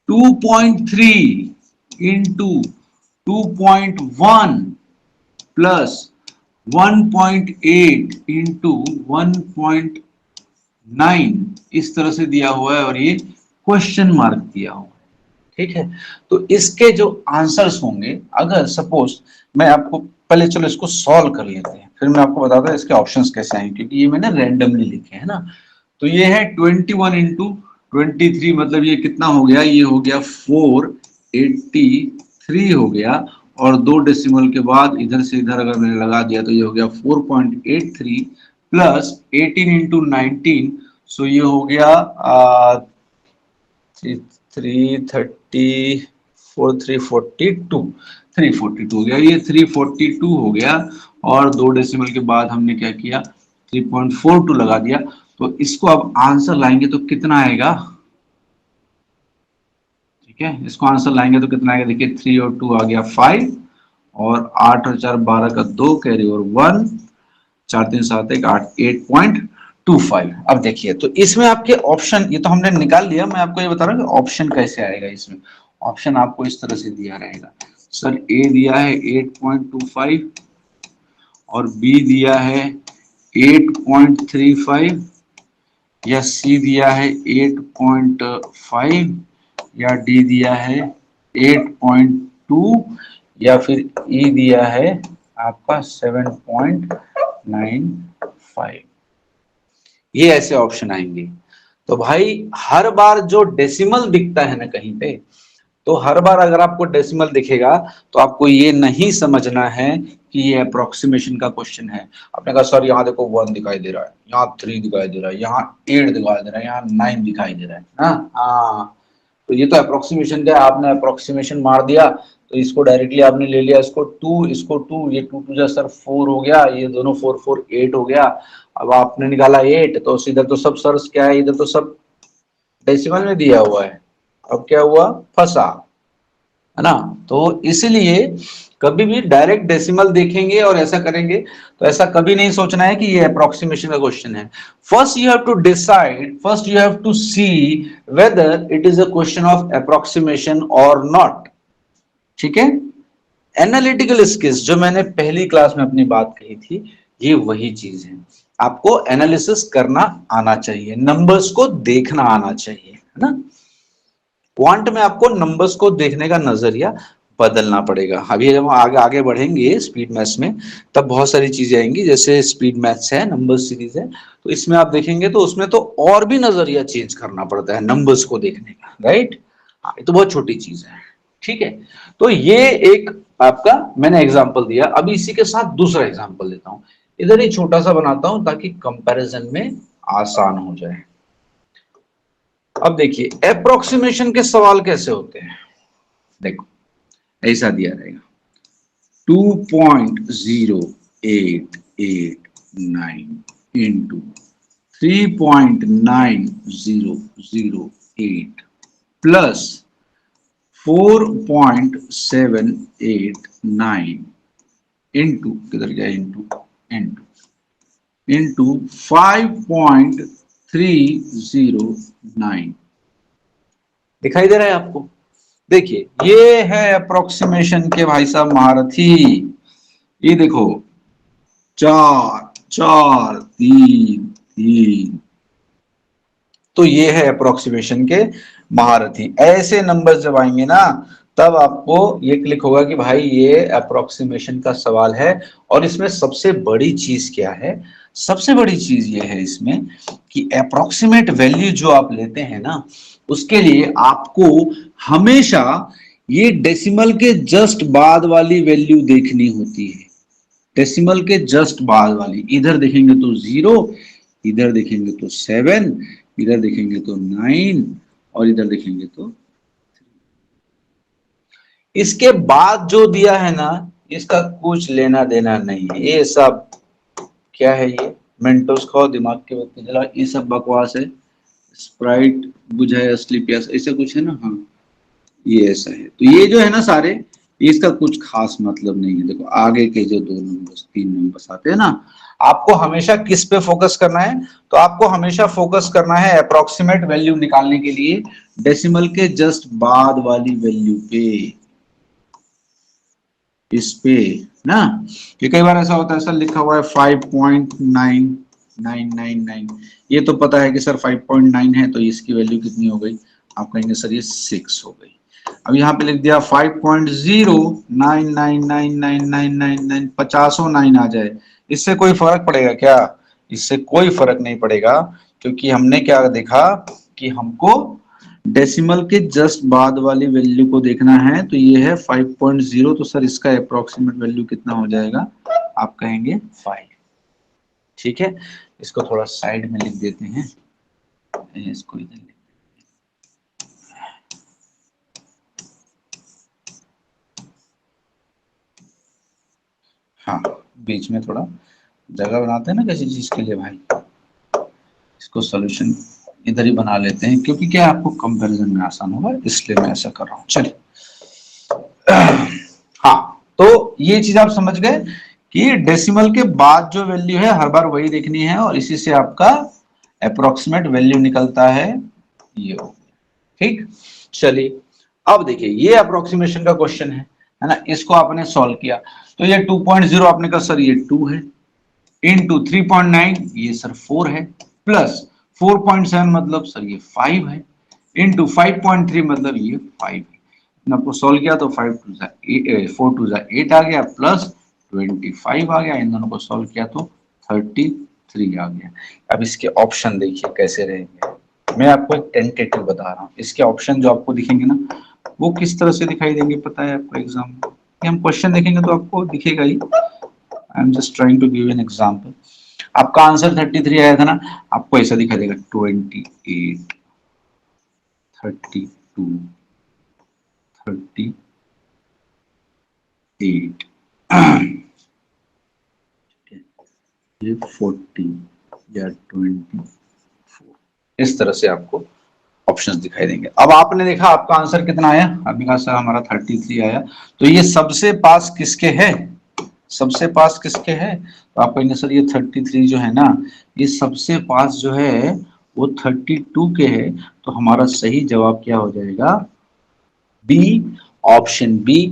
2.3 इंटू 2.1 प्लस 1.8 इंटू 1.9 इस तरह से दिया हुआ है और ये क्वेश्चन मार्क दिया हुआ है, ठीक है। तो इसके जो आंसर्स होंगे, अगर सपोज मैं आपको पहले, चलो इसको सॉल्व कर लेते हैं, फिर मैं आपको बताता हूं इसके ऑप्शंस कैसे आएंगे, क्योंकि ये मैंने रैंडमली लिखे हैं ना। तो ये है 21 इंटू 23, मतलब ये कितना हो गया, ये हो गया 483 हो गया। और 2 डेसिमल के बाद इधर से इधर अगर मैंने लगा दिया तो ये हो गया 4.83 प्लस 18 इंटू 19, सो ये हो गया 334 342 हो गया, ये 342 हो गया। और 2 डेसिमल के बाद हमने क्या किया, 3.42 लगा दिया। तो इसको अब आंसर लाएंगे तो कितना आएगा, ठीक है, इसको आंसर लाएंगे तो कितना आएगा, देखिए 3 और 2 आ गया 5, और 8 और 4 12 का 2 कैरी और 1, 4 3 7 1 8 8.25। अब देखिए तो इसमें आपके ऑप्शन, ये तो हमने निकाल लिया, मैं आपको ये बता रहा हूँ कि ऑप्शन कैसे आएगा। इसमें ऑप्शन आपको इस तरह से दिया रहेगा, सर ए दिया है 8.25 और बी दिया है 8.35 या सी दिया है 8.5 या डी दिया है 8.2 या फिर ई दिया है आपका 7.95। ये ऐसे ऑप्शन आएंगे। तो भाई हर बार जो डेसिमल दिखता है ना कहीं पे, तो हर बार अगर आपको डेसिमल दिखेगा तो आपको ये नहीं समझना है कि ये अप्रोक्सीमेशन का क्वेश्चन है। आपने कहा सर यहाँ देखो 1 दिखाई दे रहा है, यहाँ 3 दिखाई दे रहा है, यहाँ 8 दिखाई दे रहा है, यहाँ 9 दिखाई दे रहा है ना, हाँ, तो ये तो अप्रोक्सीमेशन का, आपने अप्रोक्सीमेशन मार दिया तो इसको डायरेक्टली आपने ले लिया, इसको 2, इसको 2, ये 2 2 जा सर 4 हो गया, ये दोनों 4 4 8 हो गया। अब आपने निकाला 8 तो इधर तो सब सर क्या है, इधर तो सब डेसिमल में दिया हुआ है। अब क्या हुआ, फंसा, है ना। तो इसलिए कभी भी डायरेक्ट डेसिमल देखेंगे और ऐसा करेंगे तो ऐसा कभी नहीं सोचना है कि ये अप्रोक्सीमेशन का क्वेश्चन है। First you have to decide, first you have to see whether it is a question of approximation और नॉट, ठीक है। एनालिटिकल स्किल्स जो मैंने पहली क्लास में अपनी बात कही थी, ये वही चीज है। आपको एनालिसिस करना आना चाहिए, नंबर्स को देखना आना चाहिए, है ना। क्वांट में आपको नंबर्स को देखने का नजरिया बदलना पड़ेगा। अभी जब हम आगे आगे बढ़ेंगे स्पीड मैथ्स में, तब बहुत सारी चीजें आएंगी, जैसे स्पीड मैथ्स है, नंबर सीरीज है, तो इसमें आप देखेंगे तो उसमें तो और भी नजरिया चेंज करना पड़ता है नंबर्स को देखने का, राइट। ये तो बहुत छोटी चीज है, ठीक है। तो ये एक आपका मैंने एग्जाम्पल दिया। अभी इसी के साथ दूसरा एग्जाम्पल देता हूं, इधर ही छोटा सा बनाता हूं ताकि कंपैरिजन में आसान हो जाए। अब देखिए अप्रोक्सीमेशन के सवाल कैसे होते हैं, देखो ऐसा दिया रहेगा 2.0889 इंटू 3.9008 प्लस 4.789 इंटू किधर गया, इंटू इंटू इंटू 5.309। दिखाई दे रहा है आपको, देखिए ये है अप्रोक्सीमेशन के भाई साहब महारथी। ये देखो 4 4 3 3, तो ये है अप्रोक्सीमेशन के महारथी। ऐसे नंबर्स जब आएंगे ना तब आपको ये क्लिक होगा कि भाई ये अप्रोक्सीमेशन का सवाल है। और इसमें सबसे बड़ी चीज क्या है, सबसे बड़ी चीज ये है इसमें कि अप्रोक्सीमेट वैल्यू जो आप लेते हैं ना, उसके लिए आपको हमेशा ये डेसिमल के जस्ट बाद वाली वैल्यू देखनी होती है। डेसिमल के जस्ट बाद वाली, इधर देखेंगे तो 0, इधर देखेंगे तो 7, इधर देखेंगे तो 9 और इधर देखेंगे तो 3। इसके बाद जो दिया है ना, इसका कुछ लेना देना नहीं है। ये सब क्या है, ये मेंटोस खाओ दिमाग के बत्ती जला, ये सब बकवास है। स्प्राइट बुझाए असली प्यास, ऐसे कुछ है ना, हाँ ये ऐसा है। तो ये जो है ना सारे, इसका कुछ खास मतलब नहीं है। देखो आगे के जो 2 नंबर्स 3 नंबर्स आते हैं ना, आपको हमेशा किस पे फोकस करना है, तो आपको हमेशा फोकस करना है अप्रोक्सीमेट वैल्यू निकालने के लिए डेसिमल के जस्ट बाद वाली वैल्यू पे, इस पे ना। कि कई बार ऐसा होता है, सर लिखा हुआ है 5.9999, ये तो पता है कि सर 5.9 है, तो इसकी वैल्यू कितनी हो गई, आप कहेंगे सर ये 6 हो गई। अब यहाँ पे लिख दिया 5.09999999, 50 आ जाए, इससे कोई फर्क पड़ेगा क्या, इससे कोई फर्क नहीं पड़ेगा। क्योंकि हमने क्या देखा कि हमको डेसिमल के जस्ट बाद वाली वैल्यू को देखना है, तो ये है 5.0, तो सर इसका अप्रोक्सीमेट वैल्यू कितना हो जाएगा, आप कहेंगे 5। ठीक है, इसको थोड़ा साइड में लिख देते हैं, इसको इधर लिख, हाँ बीच में थोड़ा जगह बनाते हैं ना किसी चीज के लिए भाई, इसको सॉल्यूशन इधर ही बना लेते हैं, क्योंकि क्या आपको कंपैरिजन में आसान होगा, इसलिए मैं ऐसा कर रहा हूँ। चलिए हाँ, तो ये चीज आप समझ गए कि डेसिमल के बाद जो वैल्यू है हर बार वही देखनी है, और इसी से आपका अप्रोक्सीमेट वैल्यू निकलता है ये। ठीक, चलिए अब देखिए ये अप्रोक्सीमेशन का क्वेश्चन है ना, इसको आपने सॉल्व किया, तो ये 2.0 आपने कहा सर ये 2 है, इंटू 3.9 ये सर 4 है, प्लस 4.7 मतलब सर ये 5 है, इंटू 5.3 मतलब ये 5 है। आपको सॉल्व किया तो 4 2 8 आ गया, प्लस 25 आ गया, इन दोनों को सॉल्व किया तो 33 आ गया। अब इसके ऑप्शन देखिए कैसे रहेंगे, मैं आपको एक टेंटेटिव बता रहा हूँ, इसके ऑप्शन जो आपको दिखेंगे ना वो किस तरह से दिखाई देंगे पता है आपको एग्जाम में, हम क्वेश्चन देखेंगे तो आपको दिखेगा ही। I am just trying to give an example. आपका आंसर 33 आया था ना, आपको ऐसा दिखा देगा 28 32 38 ये 40 या 24, इस तरह से आपको ऑप्शंस दिखाई देंगे। अब आपने देखा आपका आंसर कितना आया, अभी कहा सर हमारा 33 आया, तो ये सबसे पास किसके है, सबसे पास किसके है, तो आप कहेंगे सर ये 33 जो है ना, ये सबसे पास जो है वो 32 के है, तो हमारा सही जवाब क्या हो जाएगा, B, option B,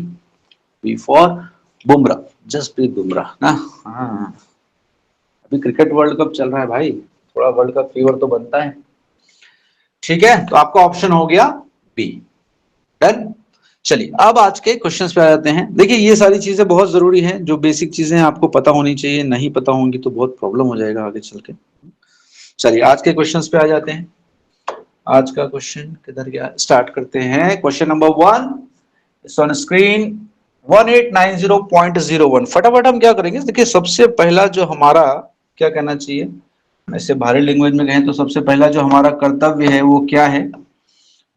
B for Bumrah, Jasprit Bumrah ना। हाँ, अभी क्रिकेट वर्ल्ड कप चल रहा है भाई, थोड़ा वर्ल्ड कप फीवर तो बनता है। ठीक है, तो आपका ऑप्शन हो गया बी, डन। चलिए अब आज के क्वेश्चंस पे आ जाते हैं। देखिए ये सारी चीजें बहुत जरूरी हैं, जो बेसिक चीजें आपको पता होनी चाहिए, नहीं पता होंगी तो बहुत प्रॉब्लम हो जाएगा आगे चल के। चलिए आज के क्वेश्चंस पे आ जाते हैं। आज का क्वेश्चन किधर गया, स्टार्ट करते हैं। Question number 1 it's on screen, 1890.01। फटाफट हम क्या करेंगे, देखिए सबसे पहला जो हमारा क्या कहना चाहिए, ऐसे भारी लैंग्वेज में कहें तो सबसे पहला जो हमारा कर्तव्य है वो क्या है,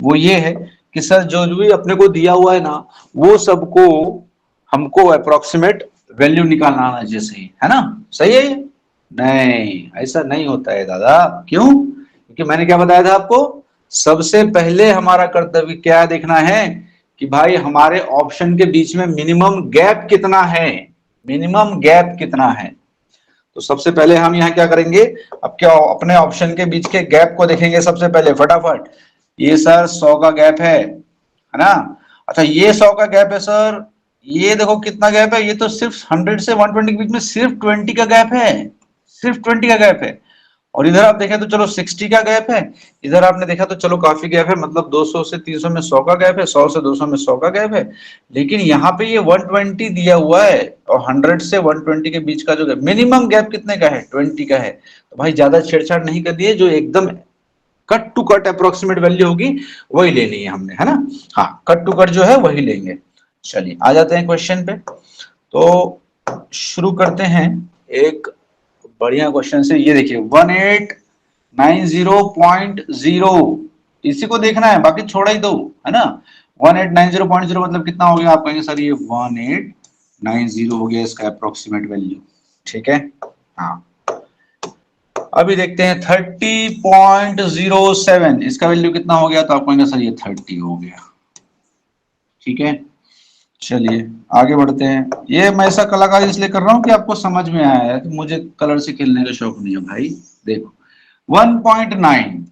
वो ये है कि सर जो भी अपने को दिया हुआ है ना वो सबको हमको अप्रोक्सीमेट वैल्यू निकालना आना चाहिए, सही है ना, सही है ये? नहीं, ऐसा नहीं होता है दादा, क्यों, क्योंकि मैंने क्या बताया था आपको, सबसे पहले हमारा कर्तव्य क्या देखना है कि भाई हमारे ऑप्शन के बीच में मिनिमम गैप कितना है, मिनिमम गैप कितना है। तो सबसे पहले हम यहाँ क्या करेंगे, अब क्या अपने ऑप्शन के बीच के गैप को देखेंगे सबसे पहले फटाफट। ये सर 100 का गैप है ना, अच्छा ये 100 का गैप है सर, ये देखो कितना गैप है, ये तो सिर्फ 100 से 120 के बीच में सिर्फ 20 का गैप है, सिर्फ 20 का गैप है। और इधर आप देखें तो चलो 60 का गैप है, इधर आपने देखा तो चलो काफी गैप है, मतलब 200 से 300 में 100 का गैप है, 100 से 200 में 100 का गैप है। लेकिन यहाँ पे ये 120 दिया हुआ है, और 100 से 120 के बीच का जो गैप, मिनिमम गैप कितने का है, 20 का है। तो भाई ज्यादा छेड़छाड़ नहीं कर दिए, जो एकदम cut to cut approximate value होगी वही लेनी है हमने, है ना। हाँ, कट टू कट जो है वही लेंगे। चलिए आ जाते हैं क्वेश्चन पे, तो शुरू करते हैं एक बढ़िया क्वेश्चन से। ये देखिए 1890.0, इसी को देखना है, बाकी छोड़ा ही दो, है ना। 1890.0 मतलब कितना हो गया, आप कहेंगे सर ये 1890 हो गया इसका अप्रोक्सीमेट वैल्यू, ठीक है। हाँ, अभी देखते हैं 30.07, इसका वैल्यू कितना हो गया, तो आप कहेंगे सर ये 30 हो गया, ठीक है। चलिए आगे बढ़ते हैं। ये मैं ऐसा कलाकारी इसलिए कर रहा हूं कि आपको समझ में आया है, तो मुझे कलर से खेलने का शौक नहीं है भाई। देखो 1.9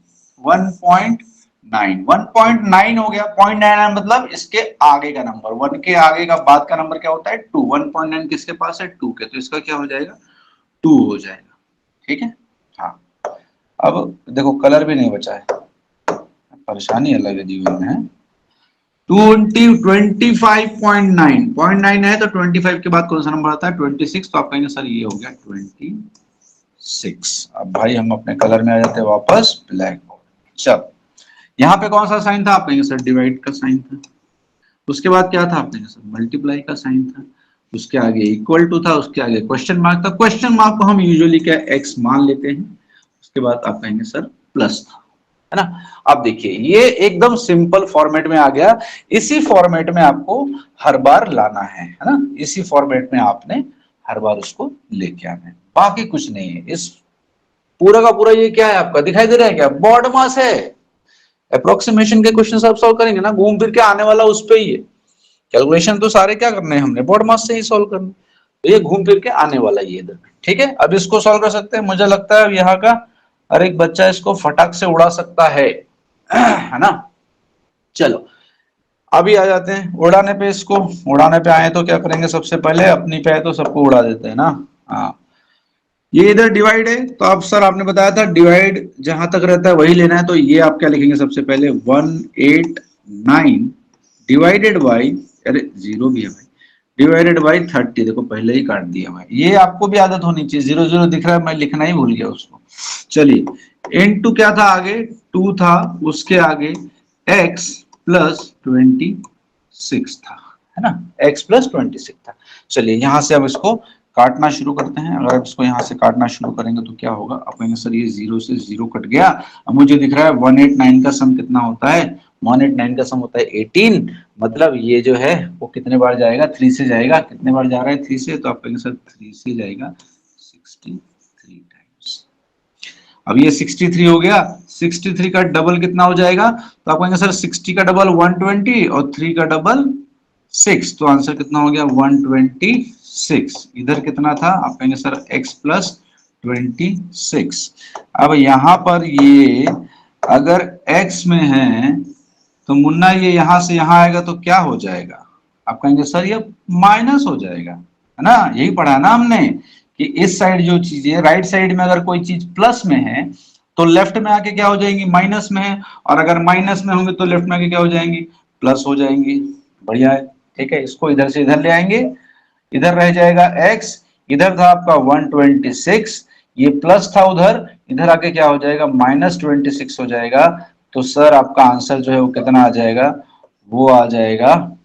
1.9 हो गया, 0.99 मतलब इसके आगे का नंबर, 1 के आगे का बाद का नंबर क्या होता है 2, 1.9 किसके पास है 2 के, तो इसका क्या हो जाएगा 2 हो जाएगा, ठीक है। हाँ, अब देखो कलर भी नहीं बचा है, परेशानी अलग है जीवन में है। 25.9 है, तो 25 के बाद कौन सा नंबर आता है 26, तो आप कहेंगे सर ये हो गया 26। अब भाई हम अपने कलर में आ जाते हैं वापस, ब्लैक बोर्ड। चल यहाँ पे कौन सा साइन था? आप कहेंगे सर डिवाइड का साइन था। उसके बाद क्या था? आप कहेंगे सर मल्टीप्लाई का साइन था। उसके आगे इक्वल टू था, उसके आगे क्वेश्चन मार्क था। क्वेश्चन मार्क को हम यूजुअली क्या एक्स मान लेते हैं। उसके बाद आप कहेंगे सर प्लस था, है ना। अब देखिए ये एकदम सिंपल फॉर्मेट में आ गया। इसी फॉर्मेट में आपको हर बार लाना है ना। इसी फॉर्मेट में आपने हर बार उसको लेके आना है, बाकी कुछ नहीं है। इस पूरा का पूरा ये क्या है आपका दिखाई दे रहा है क्या? बॉड मास है। अप्रोक्सीमेशन के क्वेश्चन आप सॉल्व करेंगे ना, घूम फिर के आने वाला उस पे ही है। कैलकुलेशन तो सारे क्या करने हैं हमने? बॉड मास से ही सॉल्व करने। तो ये घूम फिर के आने वाला ये इधर, ठीक है। अब इसको सॉल्व कर सकते हैं। मुझे लगता है अब यहाँ का हर एक बच्चा इसको फटाक से उड़ा सकता है ना। चलो अभी आ जाते हैं उड़ाने पे। इसको उड़ाने पे आए तो क्या करेंगे? सबसे पहले अपनी पे है तो सबको उड़ा देते हैं ना। हाँ, ये इधर डिवाइड है तो अब सर आपने बताया था डिवाइड जहां तक रहता है वही लेना है। तो ये आप क्या लिखेंगे? सबसे पहले 189 डिवाइडेड बाई, अरे जीरो भी है भाई, डिवाइडेड बाई 30। देखो पहले ही काट दिया भाई। ये आपको भी आदत होनी चाहिए, जीरो जीरो दिख रहा है, मैं लिखना ही भूल गया उसको। चलिए इनटू क्या था आगे? 2 था, उसके आगे x प्लस 26 था, है ना। x प्लस 26 था। चलिए यहां से अब इसको काटना शुरू करते हैं। अगर आप इसको यहाँ से काटना शुरू करेंगे तो क्या होगा? आप कहेंगे सर ये जीरो से जीरो कट गया। अब मुझे दिख रहा है 189 का सम कितना होता है? 189 का सम होता है 18। मतलब ये जो है वो कितने बार जाएगा? 3 से जाएगा। कितने बार जा रहा है? 3 से। तो आप कहेंगे सर 3 से जाएगा 63 टाइम्स। अब ये 63 हो गया। 63 का डबल कितना हो जाएगा? तो आप कहेंगे सर 60 का डबल 120 और 3 का डबल 6। तो आंसर कितना हो गया? 126। इधर कितना था? आप कहेंगे सर x प्लस 26। अब यहां पर ये अगर x में है तो मुन्ना ये यहां से यहां आएगा तो क्या हो जाएगा? आप कहेंगे सर ये माइनस हो जाएगा, है ना। यही पढ़ा ना हमने कि इस साइड जो चीज है, राइट साइड में अगर कोई चीज प्लस में है तो लेफ्ट में आके क्या हो जाएंगी? माइनस में है। और अगर माइनस में होंगे तो लेफ्ट में आके क्या हो जाएंगी? प्लस हो जाएंगी। बढ़िया है, ठीक है। इसको इधर से इधर ले आएंगे, इधर रह जाएगा x, इधर था आपका 126, ये प्लस था उधर, इधर आके क्या हो जाएगा? -26 हो जाएगा। तो सर आपका आंसर जो है वो कितना आ जाएगा? वो आ जाएगा,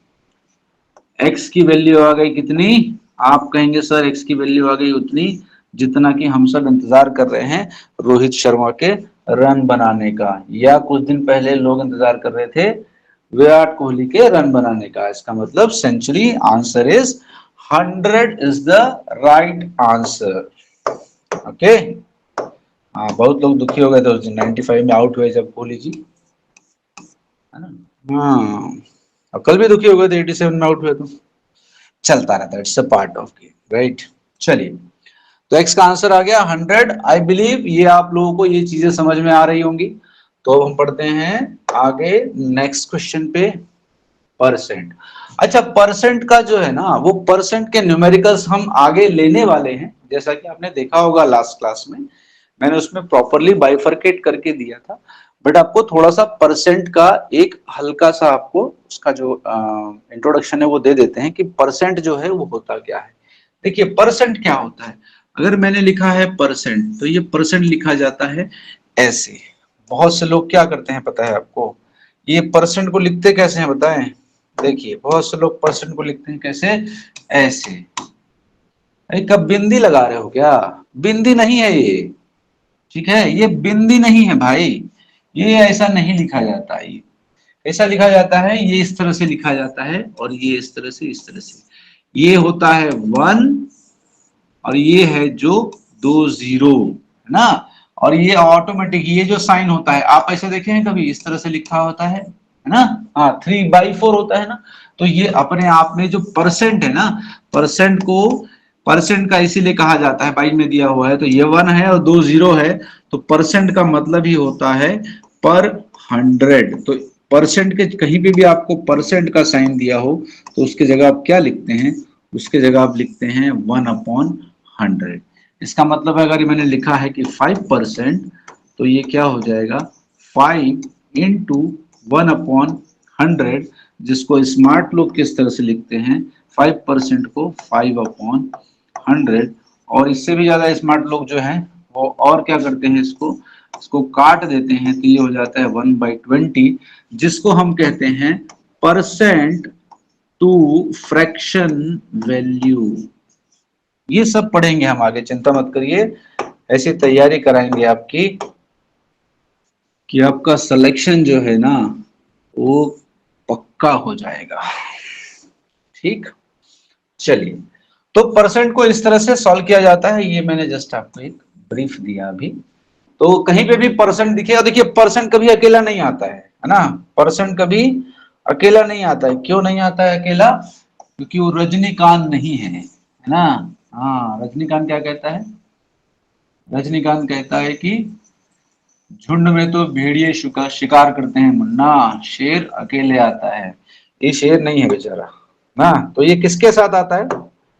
x की वैल्यू आ गई कितनी? आप कहेंगे सर x की वैल्यू आ गई उतनी जितना कि हम सब इंतजार कर रहे हैं रोहित शर्मा के रन बनाने का, या कुछ दिन पहले लोग इंतजार कर रहे थे विराट कोहली के रन बनाने का। इसका मतलब century. Answer is 100 is the right answer. Okay. हाँ, बहुत लोग दुखी हो गए थे उस दिन 95 में आउट हुए जब कोहली जी, है ना। हाँ, और कल भी दुखी हो गए थे 87 में आउट हुए तो। चलता रहता है, it's a part of game, right. चलिए तो x का आंसर आ गया 100। आई बिलीव ये आप लोगों को ये चीजें समझ में आ रही होंगी। तो हम पढ़ते हैं आगे नेक्स्ट क्वेश्चन पे। परसेंट। अच्छा, परसेंट का जो है ना, वो परसेंट के न्यूमेरिकल्स हम आगे लेने वाले हैं। जैसा कि आपने देखा होगा लास्ट क्लास में मैंने उसमें प्रॉपरली बाइफरकेट करके दिया था। बट आपको थोड़ा सा परसेंट का एक हल्का सा आपको उसका जो इंट्रोडक्शन है वो दे देते हैं कि परसेंट जो है वो होता क्या है। देखिए परसेंट क्या होता है। अगर मैंने लिखा है परसेंट तो ये परसेंट लिखा जाता है ऐसे। बहुत से लोग क्या करते हैं पता है आपको? ये परसेंट को लिखते कैसे हैं बताएं? देखिए बहुत से लोग परसेंट को लिखते हैं कैसे? ऐसे। अरे कब बिंदी लगा रहे हो क्या? बिंदी नहीं है ये, ठीक है। ये बिंदी नहीं है भाई, ये ऐसा नहीं लिखा जाता। ये ऐसा लिखा जाता है, ये इस तरह से लिखा जाता है और ये इस तरह से, इस तरह से। ये होता है 1 और ये है जो 2 जीरो, है ना। और ये ऑटोमेटिक ये जो साइन होता है आप ऐसे देखे हैं कभी? इस तरह से लिखा होता है ना। हाँ 3/4 होता है ना। तो ये अपने आप में जो परसेंट है ना, परसेंट को परसेंट का इसीलिए कहा जाता है, बाई में दिया हुआ है तो ये 1 है और 2 जीरो है। तो परसेंट का मतलब ही होता है पर 100। तो परसेंट के कहीं पे भी आपको परसेंट का साइन दिया हो तो उसके जगह आप क्या लिखते हैं? उसके जगह आप लिखते हैं 1/100। इसका मतलब है अगर मैंने लिखा है कि 5% तो ये क्या हो जाएगा? 5 इंटू 1/100, जिसको स्मार्ट लोग किस तरह से लिखते हैं? 5% को 5/100। और इससे भी ज्यादा स्मार्ट लोग जो हैं वो और क्या करते हैं इसको? इसको काट देते हैं तो ये हो जाता है 1/20, जिसको हम कहते हैं परसेंट टू फ्रैक्शन वैल्यू। ये सब पढ़ेंगे हम आगे, चिंता मत करिए, ऐसी तैयारी कराएंगे आपकी कि आपका सिलेक्शन जो है ना वो पक्का हो जाएगा। ठीक, चलिए, तो परसेंट को इस तरह से सॉल्व किया जाता है, ये मैंने जस्ट आपको एक ब्रीफ दिया अभी। तो कहीं पे भी परसेंट दिखे, और देखिए परसेंट कभी अकेला नहीं आता है ना, परसेंट कभी अकेला नहीं आता है। क्यों नहीं आता है अकेला? क्योंकि वो रजनीकांत नहीं है ना। हाँ, रजनीकांत क्या कहता है? रजनीकांत कहता है कि झुंड में तो भेड़िए शिकार करते हैं मुन्ना, शेर अकेले आता है। ये शेर नहीं है बेचारा ना। तो ये किसके साथ आता है?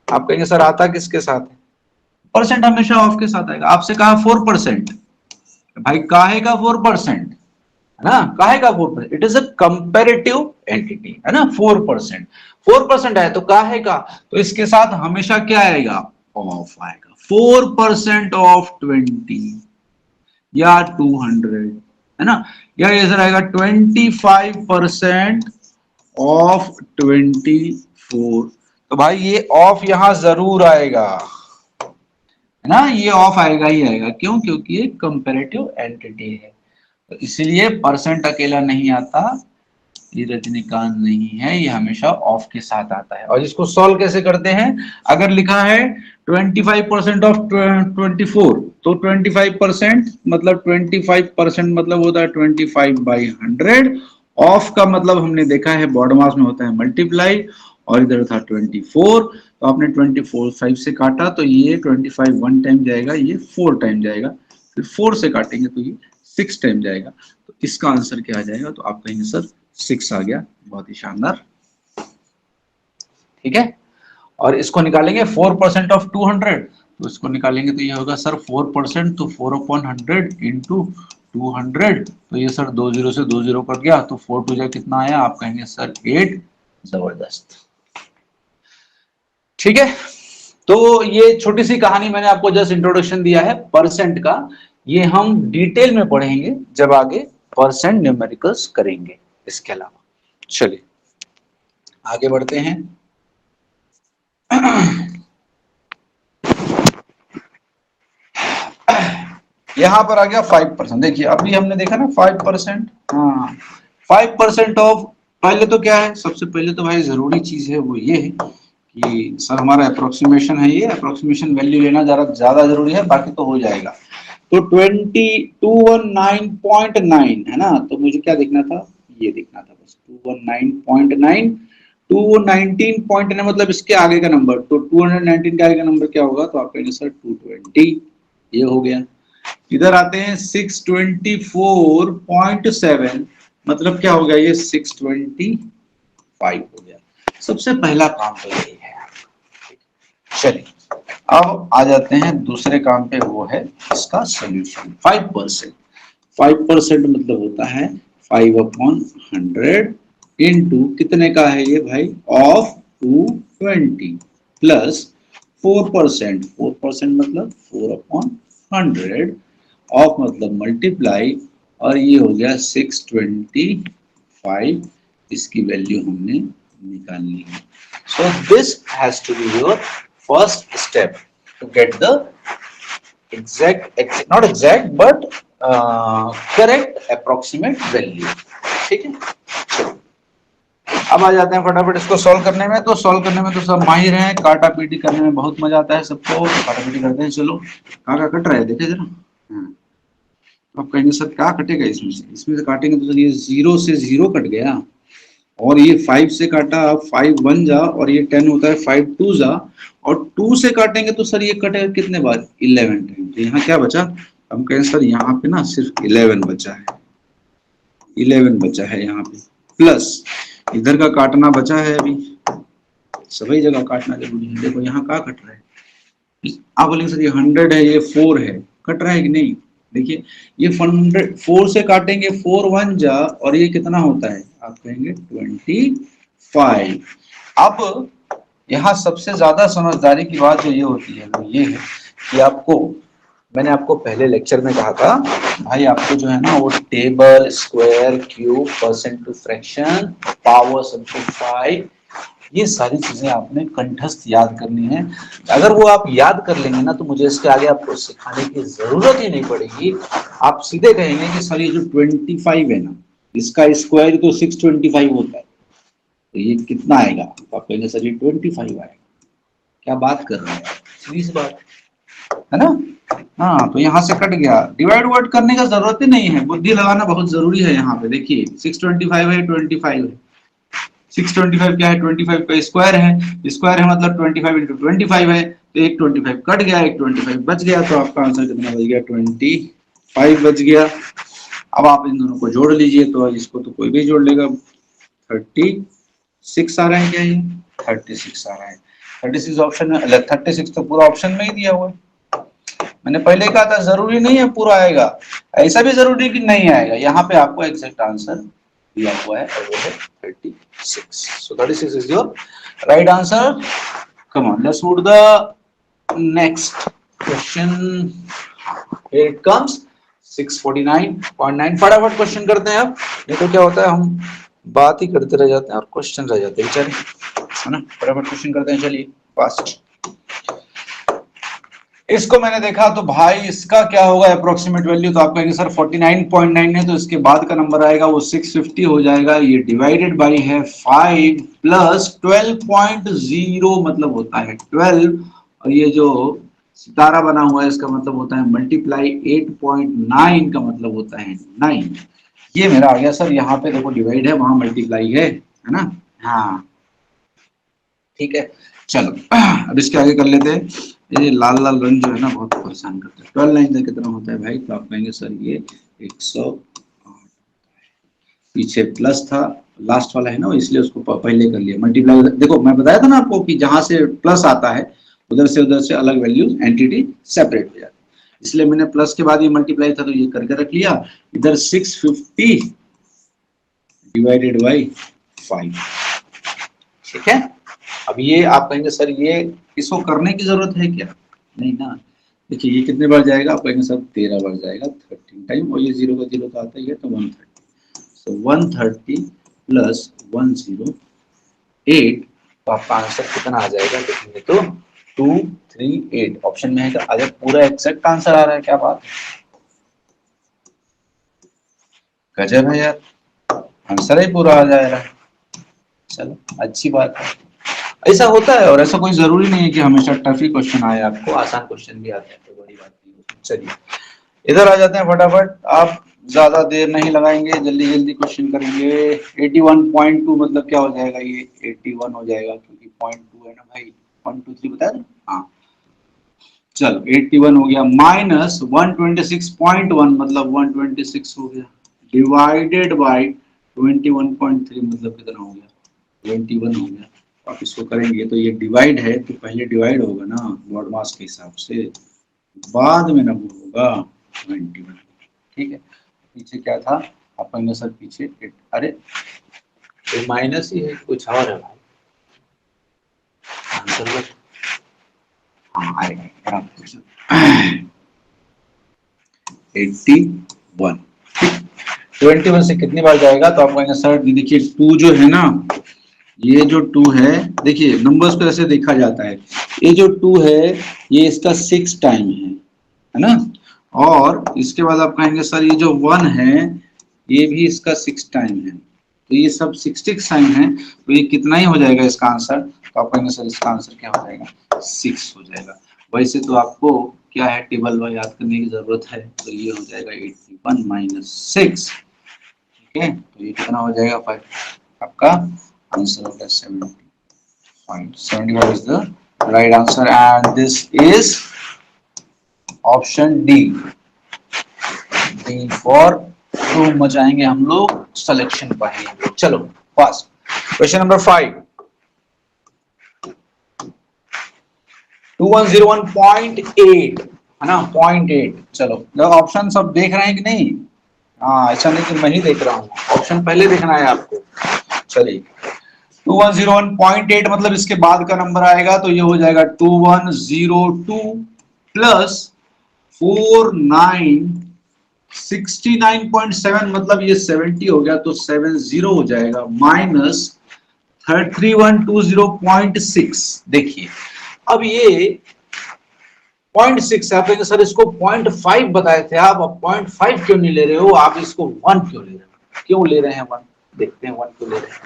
आप कहेंगे सर आता किसके साथ है? परसेंट हमेशा ऑफ के साथ आएगा। आपसे कहा 4%, भाई काहे का 4%, है ना, काहे का 4%? It is a comparative entity, है ना। 4%, 4% है तो काहे का, तो इसके साथ हमेशा क्या आएगा? ऑफ आएगा। 4% ऑफ 20 या 200, है ना, या इधर आएगा 25% ऑफ 24। तो भाई ये ऑफ यहां जरूर आएगा, है ना, ये ऑफ आएगा ही आएगा। क्यों? क्योंकि ये कंपेरेटिव एंटिटी है। तो इसलिए परसेंट अकेला नहीं आता, ये रजनीकांत नहीं है, ये हमेशा ऑफ के साथ आता है। और इसको सॉल्व कैसे करते हैं? अगर लिखा है 25% ऑफ 24, तो 25% मतलब 25% मतलब होता है 25/100। ऑफ का मतलब हमने देखा है बॉर्ड मास में होता है मल्टीप्लाई, और इधर था 24, तो आपने 24 5 से काटा तो ये 25 1 टाइम जाएगा, ये 4 टाइम जाएगा, फिर 4 से काटेंगे तो ये 6 टाइम जाएगा। तो इसका आंसर क्या आ जाएगा? तो आप कहेंगे सर 6 आ गया। बहुत ही शानदार, ठीक है। और इसको निकालेंगे 4% ऑफ 200, तो इसको निकालेंगे तो ये होगा सर 4%, तो 4/100 इंटू 200, तो ये सर 2 जीरो से 2 जीरो कट गया, तो 4 टू जा कितना आया? आप कहेंगे सर 8। जबरदस्त, ठीक है। तो ये छोटी सी कहानी मैंने आपको जस्ट इंट्रोडक्शन दिया है परसेंट का, ये हम डिटेल में पढ़ेंगे जब आगे परसेंट न्यूमेरिकल्स करेंगे इसके अलावा। चलिए आगे बढ़ते हैं। यहां पर आ गया 5%। देखिए अभी हमने देखा ना 5%, हाँ 5% ऑफ, पहले तो क्या है, सबसे पहले तो भाई जरूरी चीज है वो ये है कि सर हमारा अप्रोक्सीमेशन है, ये अप्रोक्सीमेशन वैल्यू लेना ज्यादा जरूरी है, बाकी तो हो जाएगा। तो 219.9 है ना, तो मुझे क्या देखना था? ये देखना था बस 219.9। 219.9 मतलब इसके आगे का नंबर, तो 219 के आगे का नंबर क्या होगा? तो आप कहेंगे सर 220, ये हो गया। इधर आते हैं 624.7, मतलब क्या हो गया? ये 625 हो गया। सबसे पहला काम तो यही है। चलिए अब आ जाते हैं दूसरे काम पे, वो है इसका सोल्यूशन। 5%, 5% मतलब होता है 5/100 इंटू कितने का है ये भाई? ऑफ 220 प्लस 4%, 4% मतलब 4/100 ऑफ मतलब मल्टीप्लाई, और ये हो गया 625, इसकी वैल्यू हमने निकालनी है। So this has to be your first step to get the not exact but correct approximate value, ठीक है। अब आ जाते हैं फटाफट इसको सॉल्व करने में। तो सॉल्व करने में तो सब माहिर हैं, काटा पीटी करने में बहुत मजा आता है सबको, काटा पीटी करते हैं। चलो कहाँ कट रहा है देखे जरा। तो आप कहेंगे सर क्या कटेगा इसमें से? इसमें से काटेंगे तो सर ये 0 से 0 कट गया, और ये 5 से काटा 5 1 जा, और ये 10 होता है 5 2 जा, और 2 से काटेंगे तो सर ये कटेगा कितने बार? 11 टाइम। तो यहाँ क्या बचा? हम कहें सर यहाँ पे ना सिर्फ 11 बचा है, 11 बचा है यहाँ पे, प्लस इधर का काटना बचा है अभी, सभी जगह काटना जरूरी है। देखो यहाँ क्या कट रहा है? आप बोलेंगे सर ये 100 है, ये 4 है, कट रहा है कि नहीं? देखिए ये 4 से काटेंगे 4 1 जा, और ये कितना होता है? आप कहेंगे 25। अब यहाँ सबसे ज्यादा समझदारी की बात जो ये होती है वो ये है कि आपको मैंने आपको पहले लेक्चर में कहा था भाई, आपको जो है ना वो table, square, cube, percent to fraction, power simplify, ये सारी चीजें आपने कंठस्थ याद करनी है। अगर वो आप याद कर लेंगे ना तो मुझे इसके आगे आपको सिखाने की जरूरत ही नहीं पड़ेगी। आप सीधे कहेंगे कि सर ये जो 25 है ना, इसका स्क्वायर तो 625 होता है, तो ये कितना आएगा? तो आप कहेंगे सर ये 25 आएगा। क्या बात कर रहे हैं, सीधी सी बात है ना। हाँ, तो यहाँ से कट गया, डिवाइड वर्ड करने का जरूरत ही नहीं है, बुद्धि लगाना बहुत जरूरी है। यहाँ पे देखिए 625 है, 25 है, 625 क्या है? 25 का स्क्वायर है, स्क्वायर है मतलब 25 इंटू 25 है, तो एक 25 कट गया, एक 25 बच गया, तो आपका आंसर कितना बच गया? 25 बच गया। अब आप इन दोनों को जोड़ लीजिए, तो इसको तो कोई भी जोड़ लेगा। 36 आ रहा है क्या? ये 36 आ रहा है। 36 ऑप्शन में, 36 तो पूरा ऑप्शन में ही दिया हुआ है। मैंने पहले कहा था जरूरी नहीं है पूरा आएगा, ऐसा भी जरूरी कि नहीं आएगा। यहाँ पे आपको एग्जैक्ट आंसर दिया हुआ है और वो है 36। So 36 is your right answer. Come on, let's move to the next question. Here it comes. 649.9। फटाफट क्वेश्चन करते हैं अब, नहीं तो क्या होता है हम बात ही करते रह जाते हैं और क्वेश्चन रह जाते हैं बेचारे, है ना। फटाफट क्वेश्चन करते हैं, चलिए फास्ट। इसको मैंने देखा तो भाई इसका क्या होगा अप्रोक्सीमेट वैल्यू, तो आप कहेंगे सर 49.9 है तो इसके बाद का नंबर आएगा वो 650 हो जाएगा। ये डिवाइडेड बाई है 5 प्लस 12.0 मतलब होता है 12, और ये जो सितारा बना हुआ है इसका मतलब होता है मल्टीप्लाई 8.9 का मतलब होता है 9। ये मेरा आ गया सर। यहाँ पे देखो डिवाइड है, वहां मल्टीप्लाई है ना। हाँ ठीक है, चलो अब इसके आगे कर लेते हैं। ये लाल लाल रंग जो है ना बहुत परेशान करता है। 12 लाइन का कितना होता है भाई? तो आप कहेंगे सर ये 108। पीछे प्लस था, लास्ट वाला है ना, इसलिए उसको पहले कर लिया मल्टीप्लाई। देखो मैं बताया था ना आपको कि जहां से प्लस आता है उधर से अलग वैल्यू एंटिटी सेपरेट हो जाती है, इसलिए मैंने प्लस के बाद ये मल्टीप्लाई था तो ये करके रख लिया। इधर 650 डिवाइडेड बाई 5, ठीक है। अब ये आप कहेंगे सर ये इसको करने की जरूरत है क्या? नहीं ना। देखिए ये कितने बार जाएगा? आप कहेंगे सर 13 बार जाएगा, 13 टाइम, और ये 0 का 0 तो आता ही है, तो 130। सो 130 प्लस 108, तो आपका आंसर कितना आ जाएगा? देखेंगे तो 238 ऑप्शन में है। अगर पूरा एग्जैक्ट आंसर आ रहा है, क्या बात है, गजब है यार, आंसर ही पूरा आ जा रहा है। चलो अच्छी बात है, ऐसा होता है। और ऐसा कोई जरूरी नहीं है कि हमेशा टफ ही क्वेश्चन आए, आपको आसान क्वेश्चन भी आते हैं, तो बड़ी बात नहीं है। चलिए इधर आ जाते हैं फटाफट, आप ज्यादा देर नहीं लगाएंगे, जल्दी जल्दी क्वेश्चन करेंगे। 81.2 मतलब क्या हो जाएगा? ये 81 हो जाएगा, क्योंकि 0.2 है ना भाई, 123 बताया था। हाँ चलो 81 हो गया, माइनस 126.1 मतलब 126 हो गया, डिवाइडेड बाई 21.3 मतलब कितना हो गया? 21 हो गया। आप इसको करेंगे तो ये डिवाइड है तो पहले डिवाइड होगा ना वर्ड मास के हिसाब से, बाद में ना वो होगा 21, ठीक है। पीछे क्या था? आप कहेंगे सर पीछे 8, अरे ये माइनस ही है, कुछ और है भाई आंसर। हाँ आएगा 81। 21 से कितनी बार जाएगा? तो आप कहेंगे सर देखिए 2 जो है ना, ये जो 2 है, देखिए नंबर्स को ऐसे देखा जाता है, ये जो 2 है ये इसका 6 टाइम है ना, और इसके बाद आप कहेंगे सर ये जो 1 है ये भी इसका 6 टाइम है, तो ये सब 6 टाइम है, तो ये कितना ही हो जाएगा इसका आंसर? तो आप कहेंगे सर इसका आंसर क्या हो जाएगा? 6 हो जाएगा। वैसे तो आपको क्या है टेबल में याद करने की जरूरत है, तो ये हो जाएगा 81 माइनस 6, ठीक है। तो ये कितना हो जाएगा? 5, आपका आंसर होगा 75। 75 is the right answer and this is option D। D for तो मचाएंगे हम लोग सिलेक्शन पाएंगे। चलो फास्ट, क्वेश्चन नंबर 5। 2101.8 है ना, 0.8। चलो ऑप्शन सब देख रहे हैं कि नहीं? हाँ ऐसा नहीं कि मैं ही देख रहा हूँ, ऑप्शन पहले देखना है आपको। चलिए 2101.8 मतलब इसके बाद का नंबर आएगा, तो ये हो जाएगा 2102 प्लस 4969.7 मतलब ये 70 हो गया, तो 70 हो जाएगा माइनस 3120.6। देखिए अब ये 0.6 आप कहेंगे सर इसको 0.5 बताए थे आप, अब 0.5 क्यों नहीं ले रहे हो आप, इसको 1 क्यों ले रहे हो, क्यों ले रहे हैं 1, देखते हैं 1 क्यों ले रहे हैं।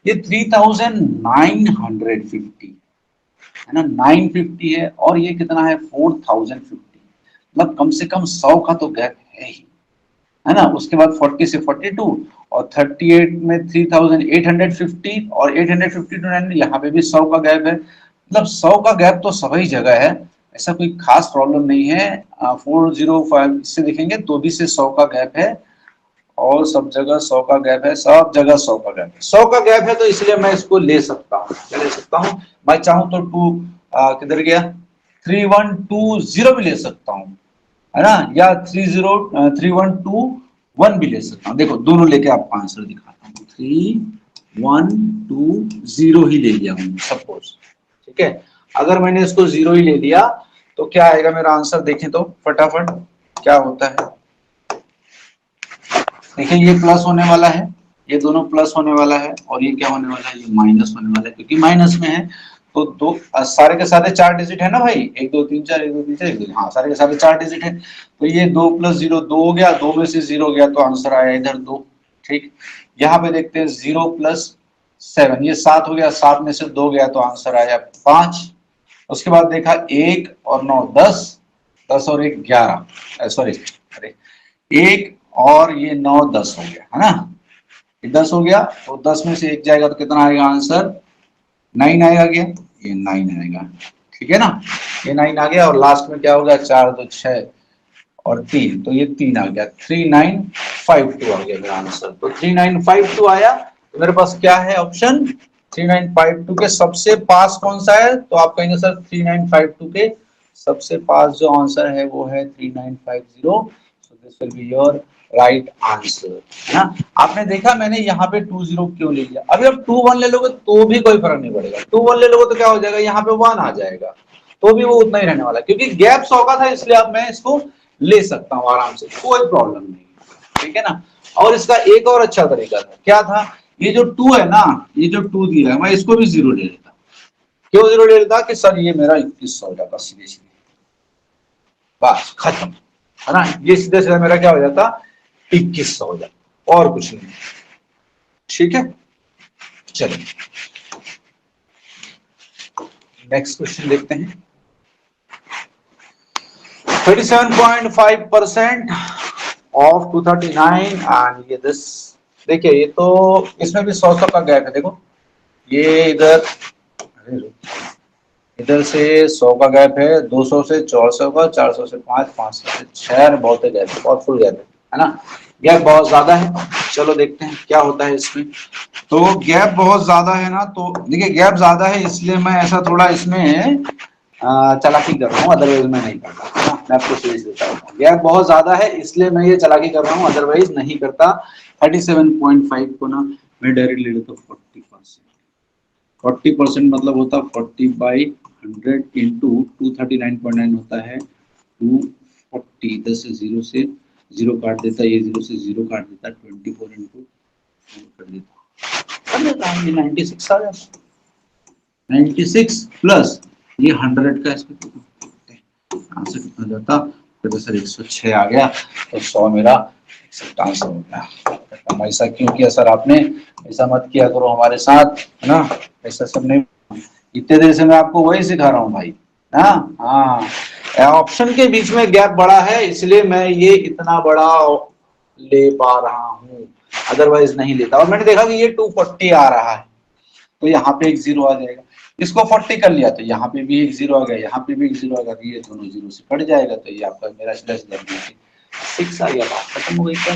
ये 3950 है ना, 950 है और ये कितना है 4050, मतलब कम से कम 100 का तो गैप है ही, है ना। उसके बाद 40 से 42 और 38 में 3850 और 850 टू 9 यहाँ पे भी 100 का गैप है, मतलब 100 का गैप तो सभी जगह है, ऐसा कोई खास प्रॉब्लम नहीं है। 405 से देखेंगे तो भी से 100 का गैप है और सब जगह 100 का गैप है, सब जगह 100 का गैप है, 100 का गैप है, तो इसलिए मैं इसको ले सकता हूँ, क्या ले सकता हूँ, मैं चाहूँ तो किधर गया 3120 भी ले सकता हूँ, है ना, या 3121 भी ले सकता हूँ। देखो दोनों लेके आपको आंसर दिखाता हूँ, 3120 ही ले लिया हूँ सपोज, ठीक है। अगर मैंने इसको 0 ही ले लिया तो क्या आएगा मेरा आंसर, देखें तो फटाफट क्या होता है। देखिए ये प्लस होने वाला है, ये दोनों प्लस होने वाला है और ये क्या होने वाला है, ये माइनस होने वाला है, क्योंकि माइनस में है तो दो सारे के सारे 4 डिजिट है ना भाई, 1 2 3 4 1 2 3 4 1 2, हाँ सारे के सारे 4 डिजिट है, तो ये 2 + 0 2 हो गया, 2 में से 0 गया तो आंसर आया इधर 2, ठीक। यहाँ पे देखते हैं 0 + 7 ये 7 हो गया, 7 में से 2 गया तो आंसर आया 5। उसके बाद देखा 1 और 9 10, 10 और 1 11, सॉरी अरे 1 और ये 9 10 हो गया, है ना, ये 10 हो गया, तो 10 में से 1 जाएगा तो कितना आएगा आंसर, 9 आएगा, क्या ये 9 आएगा, ठीक है ना, ये 9 आ गया और लास्ट में क्या होगा 4 2 6 और 3, तो ये 3 आ गया, 3952 आ गया मेरा आंसर, तो 3952 आया, तो मेरे पास क्या है ऑप्शन 3952 के सबसे पास कौन सा है, तो आप कहेंगे सर 3952 के सबसे पास जो आंसर है वो है 3950, so this will be your right answer, है ना। आपने देखा मैंने यहाँ पे 20 क्यों ले लिया, अभी आप 21 ले लोगे तो भी कोई फर्क नहीं पड़ेगा, 21 ले लोगे तो क्या हो जाएगा यहाँ पे 1 आ जाएगा, तो भी वो उतना ही रहने वाला है, क्योंकि गैप 100 का था इसलिए अब मैं इसको ले सकता हूँ आराम से, कोई प्रॉब्लम नहीं, ठीक है ना। और इसका एक और अच्छा तरीका था, क्या था, ये जो 2 है ना, ये जो 2 दिया है मैं इसको भी 0 ले लेता, क्यों 0 ले लेता कि सर ये मेरा 2100 हो जाता सीधे सीधे, बस खत्म, है ना, ये सीधे सीधे मेरा क्या हो जाता 2100 हो जाता और कुछ नहीं, ठीक है। चलिए नेक्स्ट क्वेश्चन देखते हैं। 37.5% ऑफ 239 एंड ये दिस, देखिए ये तो इसमें भी 100 का गैप है, देखो ये इधर इधर से 100 का गैप है, 200 से 400 का, 400 से 5, 500 से 6, बहुत गैप है, बहुत फुल गैप है ना, गैप बहुत ज्यादा है। चलो देखते हैं क्या होता है इसमें, तो गैप बहुत ज्यादा है ना, तो देखिए गैप ज्यादा है इसलिए मैं ऐसा थोड़ा इसमें चालाकी कर रहा हूँ, अदरवाइज मैं नहीं करता, है ना, मैं आपको सीरीज देता हूँ, गैप बहुत ज्यादा है इसलिए मैं ये चालाकी कर रहा हूँ, अदरवाइज नहीं करता। 37.5 को ना मैं डायरेक्ट ले लेता हूँ 40%, 40% मतलब होता है 40/100 इंटू 239.9 होता है 240, 10 से 0 से 0 काट देता है, ये 0 से 0 काट देता है, 24 इंटू कर देता है, ये 96 आ जाता, 96 प्लस ये 100 का, आंसर कितना जाता, तो सर 106 आ गया, तो 100 मेरा आंसर हो गया। ऐसा क्यों किया सर आपने, ऐसा मत किया करो हमारे साथ, है ना, ऐसा सब नहीं, इतने देर से मैं आपको वही सिखा रहा हूँ भाई, हाँ ऑप्शन के बीच में गैप बड़ा है इसलिए मैं ये इतना बड़ा ले पा रहा हूँ, अदरवाइज नहीं लेता। और मैंने देखा कि ये 240 आ रहा है तो यहाँ पे एक 0 आ जाएगा, इसको 40 कर लिया तो यहाँ पे भी एक 0 आ गया, यहाँ पे भी एक 0 आ गया, ये दोनों 0 से कट जाएगा, तो ये आपका मेरा स्लैश 6 आ गया, बात खत्म हो गई क्या,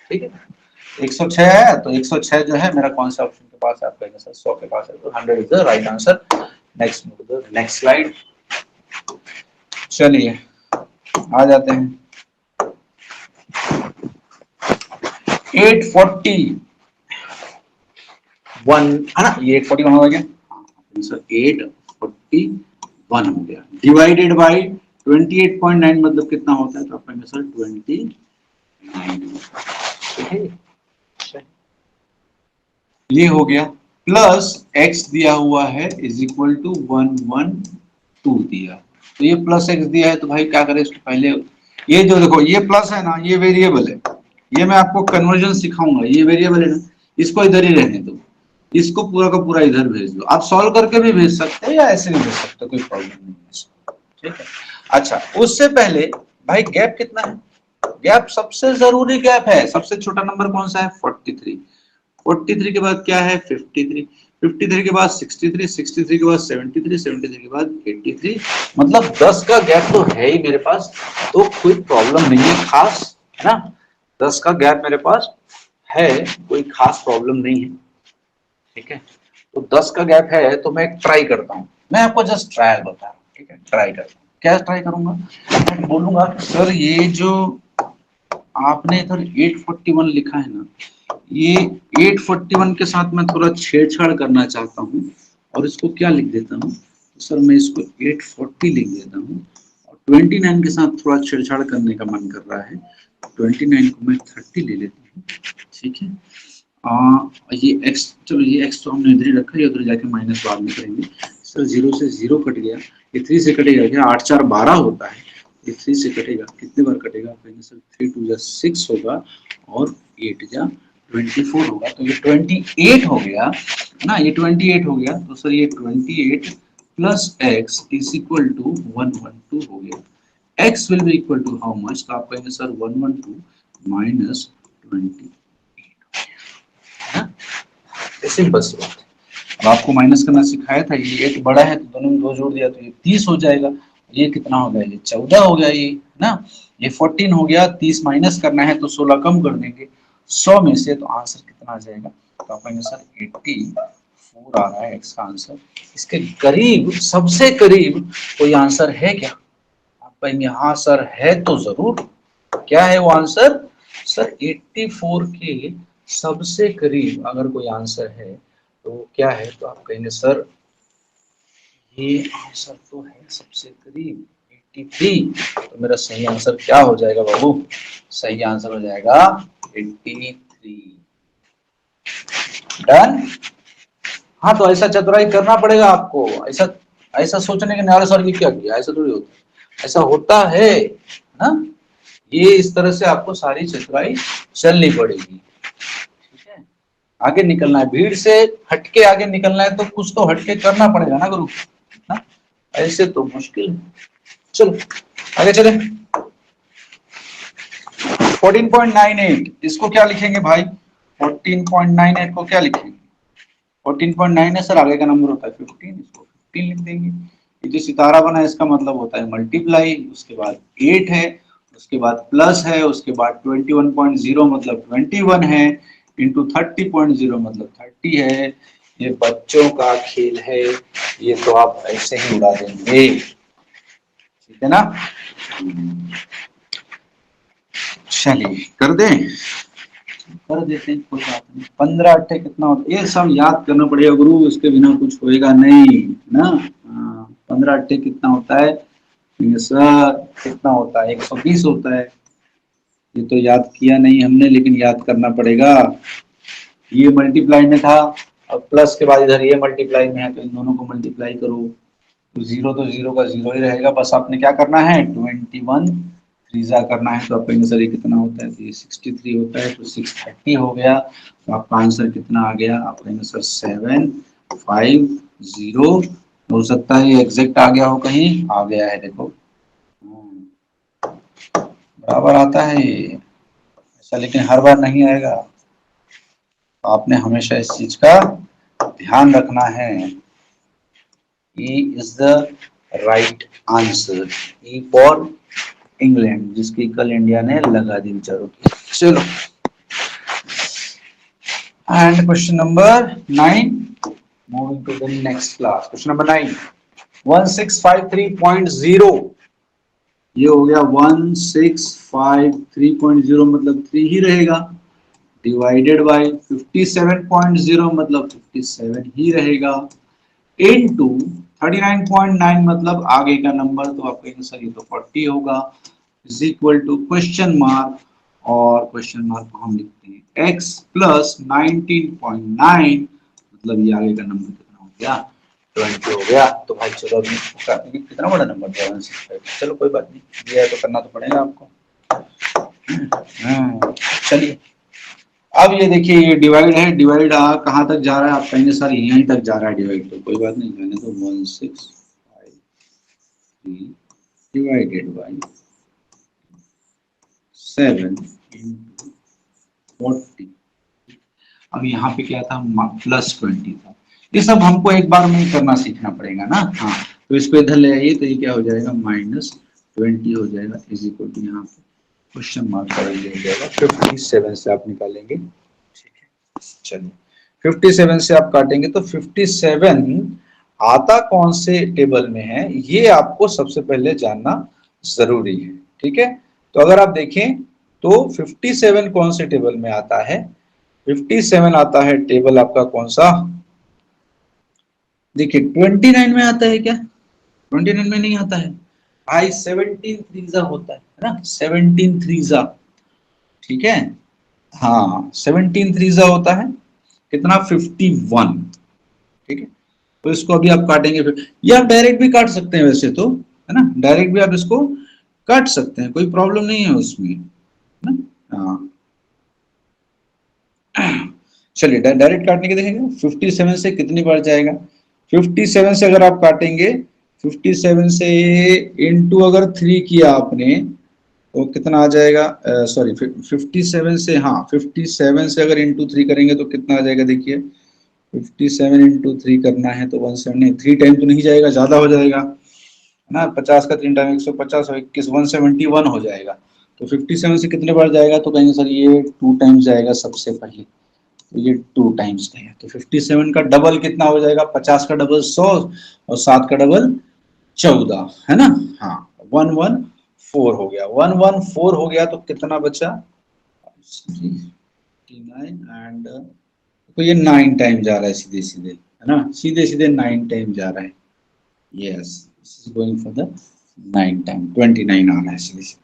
ठीक है। 106 है तो 106 जो है मेरा कौन सा ऑप्शन के पास है, आपका आंसर 100 के पास है, तो 100 is the right answer. Next next slide, चलिए आ जाते हैं 841 है ना, ये 841 हो गया, आंसर 841 हो गया, डिवाइडेड बाय 28.9 मतलब कितना होता है, तो आप कहेंगे सर 29। ठीक है, ये हो गया। प्लस x दिया हुआ है इज इक्वल टू 112 दिया, तो ये प्लस x दिया है, तो भाई क्या करें इसको पहले, ये जो देखो ये प्लस है ना, ये वेरिएबल है, ये मैं आपको कन्वर्जन सिखाऊंगा, ये वेरिएबल है ना, इसको इधर ही रहने दो, इसको पूरा का पूरा इधर भेज दो। आप सॉल्व करके भी भेज सकते हैं या ऐसे भी भेज सकते हो, कोई प्रॉब्लम नहीं है, ठीक है। अच्छा, उससे पहले भाई गैप कितना है, गैप सबसे जरूरी गैप है, सबसे छोटा नंबर कौन सा है 43, 43 के बाद क्या है 53, 53 के बाद 63, 63 के बाद 73, 73 के बाद 83, मतलब 10 का गैप तो है ही मेरे पास, तो कोई प्रॉब्लम नहीं है खास, है ना, 10 का गैप मेरे पास है, कोई खास प्रॉब्लम नहीं है, ठीक है। तो 10 का गैप है, तो मैं ट्राई करता हूँ, मैं आपको जस्ट ट्रायल बता रहा हूँ, ठीक है, ट्राई करता हूँ, क्या ट्राई करूंगा, मैं बोलूंगा सर ये जो आपने इधर 841 लिखा है ना, ये 841 के साथ मैं थोड़ा छेड़छाड़ करना चाहता हूँ, और इसको क्या लिख देता हूँ, तो सर मैं इसको 840 लिख देता हूँ, और 29 के साथ थोड़ा छेड़छाड़ करने का मन कर रहा है, 29 को मैं 30 ले लेता हूँ, ठीक है। ये x, चलो ये x तो हमने इधर ही रखा है, उधर जाके माइनस बाद में करेंगे। सर 0 से 0 कट गया, ये 3 से कटेगा क्या, 8 4 12 होता है, ये 3 से कटेगा, कितने बार कटेगा, कहेंगे सर 3 2 जा 6 होगा, और 8 जा 24 होगा, तो ये 28 हो गया ना, ये 28 हो गया, तो सर ये 28 plus x is equal to 112 हो गया, x will be equal to how much, तो आप कहेंगे सर 112 माइनस 20, सिंपल सी बात है। अब आपको माइनस करना सिखाया था, ये 8 बड़ा है तो दोनों में 2 जोड़ दिया तो ये 30 हो जाएगा, ये कितना हो गया, ये 14 हो गया, ये ना, ये 14 हो गया, 30 माइनस करना है तो 16 कम कर देंगे 100 में से, तो आंसर कितना आ जाएगा, तो आप कहेंगे सर 84 आ रहा है x का आंसर। इसके करीब, सबसे करीब कोई आंसर है क्या, आप कहेंगे हाँ सर है तो जरूर, क्या है वो आंसर, सर 84 के सबसे करीब अगर कोई आंसर है तो क्या है, तो आप कहेंगे सर ये आंसर तो है सबसे करीब 83, तो मेरा सही आंसर क्या हो जाएगा बाबू, सही आंसर हो जाएगा 83। डन। हाँ, तो ऐसा चतुराई करना पड़ेगा आपको, ऐसा ऐसा सोचने के नारे सर की क्या किया, ऐसा थोड़ी होता है, ऐसा होता है ना, ये इस तरह से आपको सारी चतुराई चलनी पड़ेगी, ठीक है। आगे निकलना है, भीड़ से हटके आगे निकलना है, तो कुछ तो हटके करना पड़ेगा ना गुरु, ना, ऐसे तो मुश्किल। चलो आगे चले। 14.98 इसको क्या लिखेंगे भाई, 14.98 को क्या लिखेंगे, 14.9 है सर, आगे का नंबर होता है 15, इसको 15 लिख देंगे। ये जो सितारा बना है इसका मतलब होता है मल्टीप्लाई, उसके बाद 8 है, उसके बाद प्लस है, उसके बाद 21.0 मतलब 21 है, इंटू 30.0 मतलब 30 है। ये बच्चों का खेल है, ये तो आप ऐसे ही उड़ा देंगे, ठीक है ना। चलिए कर दें, कर देते हैं, कोई बात नहीं। 15 अट्ठे कितना होता है, ये सब याद करना पड़ेगा गुरु, इसके बिना कुछ होएगा नहीं ना। 15 अट्ठे कितना होता है सर, कितना होता है 120 होता है, ये तो याद किया नहीं हमने, लेकिन याद करना पड़ेगा। ये मल्टीप्लाई में था, और प्लस के बाद इधर ये मल्टीप्लाई में है, तो इन दोनों को मल्टीप्लाई करो, तो जीरो का जीरो ही रहेगा, बस आपने क्या करना है 21 थ्रीजा करना है, तो आपका आंसर कितना होता है, तो ये 63 होता है, तो 630 हो गया, तो आपका आंसर कितना आ गया, आपका आंसर 750, हो सकता है ये एग्जैक्ट आ गया हो, कहीं आ गया है, देखो बराबर आता है ये, ऐसा लेकिन हर बार नहीं आएगा, आपने हमेशा इस चीज का ध्यान रखना है। E is the right answer, E for England, जिसकी कल इंडिया ने लगा दी बेचारों की। चलो, and question number 9, moving to the next class, question number 9, 1653.0, ये हो गया 1653.0 मतलब 3 ही रहेगा, डिवाइडेड बाय 57.0 मतलब 57 ही रहेगा, इनटू 39.9 मतलब आगे का नंबर, तो आप कहेंगे सर ये तो 40 होगा, is equal to question mark, और क्वेश्चन मार्क को हम लिखते हैं x प्लस 19.9, मतलब ये आगे का नंबर कितना हो गया, 20 हो गया। तो भाई चलो अभी कितना बड़ा नंबर था 165, चलो कोई बात नहीं, दिया है तो करना तो पड़ेगा आपको। चलिए अब ये देखिए, ये डिवाइड है, डिवाइड कहाँ तक जा रहा है, आप कहेंगे सर यहीं तक जा रहा है डिवाइड, तो कोई बात नहीं, मैंने तो 165 डिवाइडेड बाई 7 into 40। अब यहाँ पे क्या था, +20 था। ये सब हमको एक बार में ही करना सीखना पड़ेगा ना। हाँ, तो इसको इधर ले आइए, तो ये क्या हो जाएगा, -20 हो जाएगा, इज इक्वल टू यहाँ पे क्वेश्चन मार्क का वैल्यू हो जाएगा 57 से आप निकालेंगे। ठीक है, चलिए 57 से आप काटेंगे तो 57 आता कौन से टेबल में है, ये आपको सबसे पहले जानना जरूरी है। ठीक है, तो अगर आप देखें तो 57 कौन से टेबल में आता है, 57 आता है टेबल आपका कौन सा, देखिए 29 में आता है क्या, 29 में नहीं आता है भाई, 17 थ्रीजा होता है ना, 17 थ्रीजा। ठीक है, हाँ 17 थ्रीजा होता है कितना, 51। ठीक है, तो इसको अभी आप काटेंगे फिर, या आप डायरेक्ट भी काट सकते हैं वैसे तो, है ना, डायरेक्ट भी आप इसको काट सकते हैं, कोई प्रॉब्लम नहीं है उसमें, है ना। हाँ चलिए डायरेक्ट काटने के देखेंगे, 57 से कितनी बार जाएगा, 57 से अगर आप काटेंगे, 57 से इंटू अगर 3 किया आपने तो कितना आ जाएगा, सॉरी 57 से, हाँ 57 से अगर इंटू 3 करेंगे तो कितना आ जाएगा, देखिए 57 इंटू 3 करना है तो 170, 3 टाइम तो नहीं जाएगा, ज्यादा हो जाएगा, है ना, 50 का 3 टाइम 150 और 21 171 हो जाएगा। तो 57 से कितने बार जाएगा, तो कहेंगे सर ये 2 टाइम्स जाएगा सबसे पहले, तो ये 2 टाइम्स गया, तो 57 का डबल कितना हो जाएगा, 50 का डबल 100 और 7 का डबल 14, है ना। हाँ 114 हो गया, 114 हो गया, तो कितना बचा 59 एंड, तो ये 9 टाइम जा रहा है सीधे सीधे, है ना, सीधे सीधे 9 टाइम जा रहा है, yes this is going for the 9 time, 29 आ रहा है सीधे सीधे।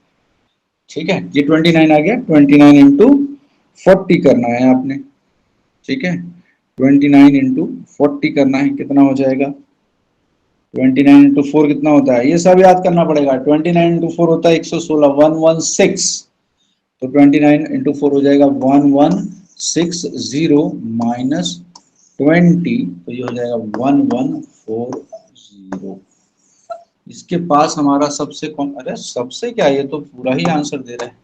ठीक है, ये 29 आ गया, 29 इंटू 40 करना है आपने। ठीक है, 29 इंटू 40 करना है, कितना हो जाएगा, 29 इंटू 4 कितना होता है, ये सब याद करना पड़ेगा, 29 इंटू 4 होता है 116, 116, तो 29 इंटू 4 हो जाएगा 1160 माइनस 20, तो ये हो जाएगा 1140। इसके पास हमारा सबसे कौन, अरे सबसे क्या, ये तो पूरा ही आंसर दे रहा है,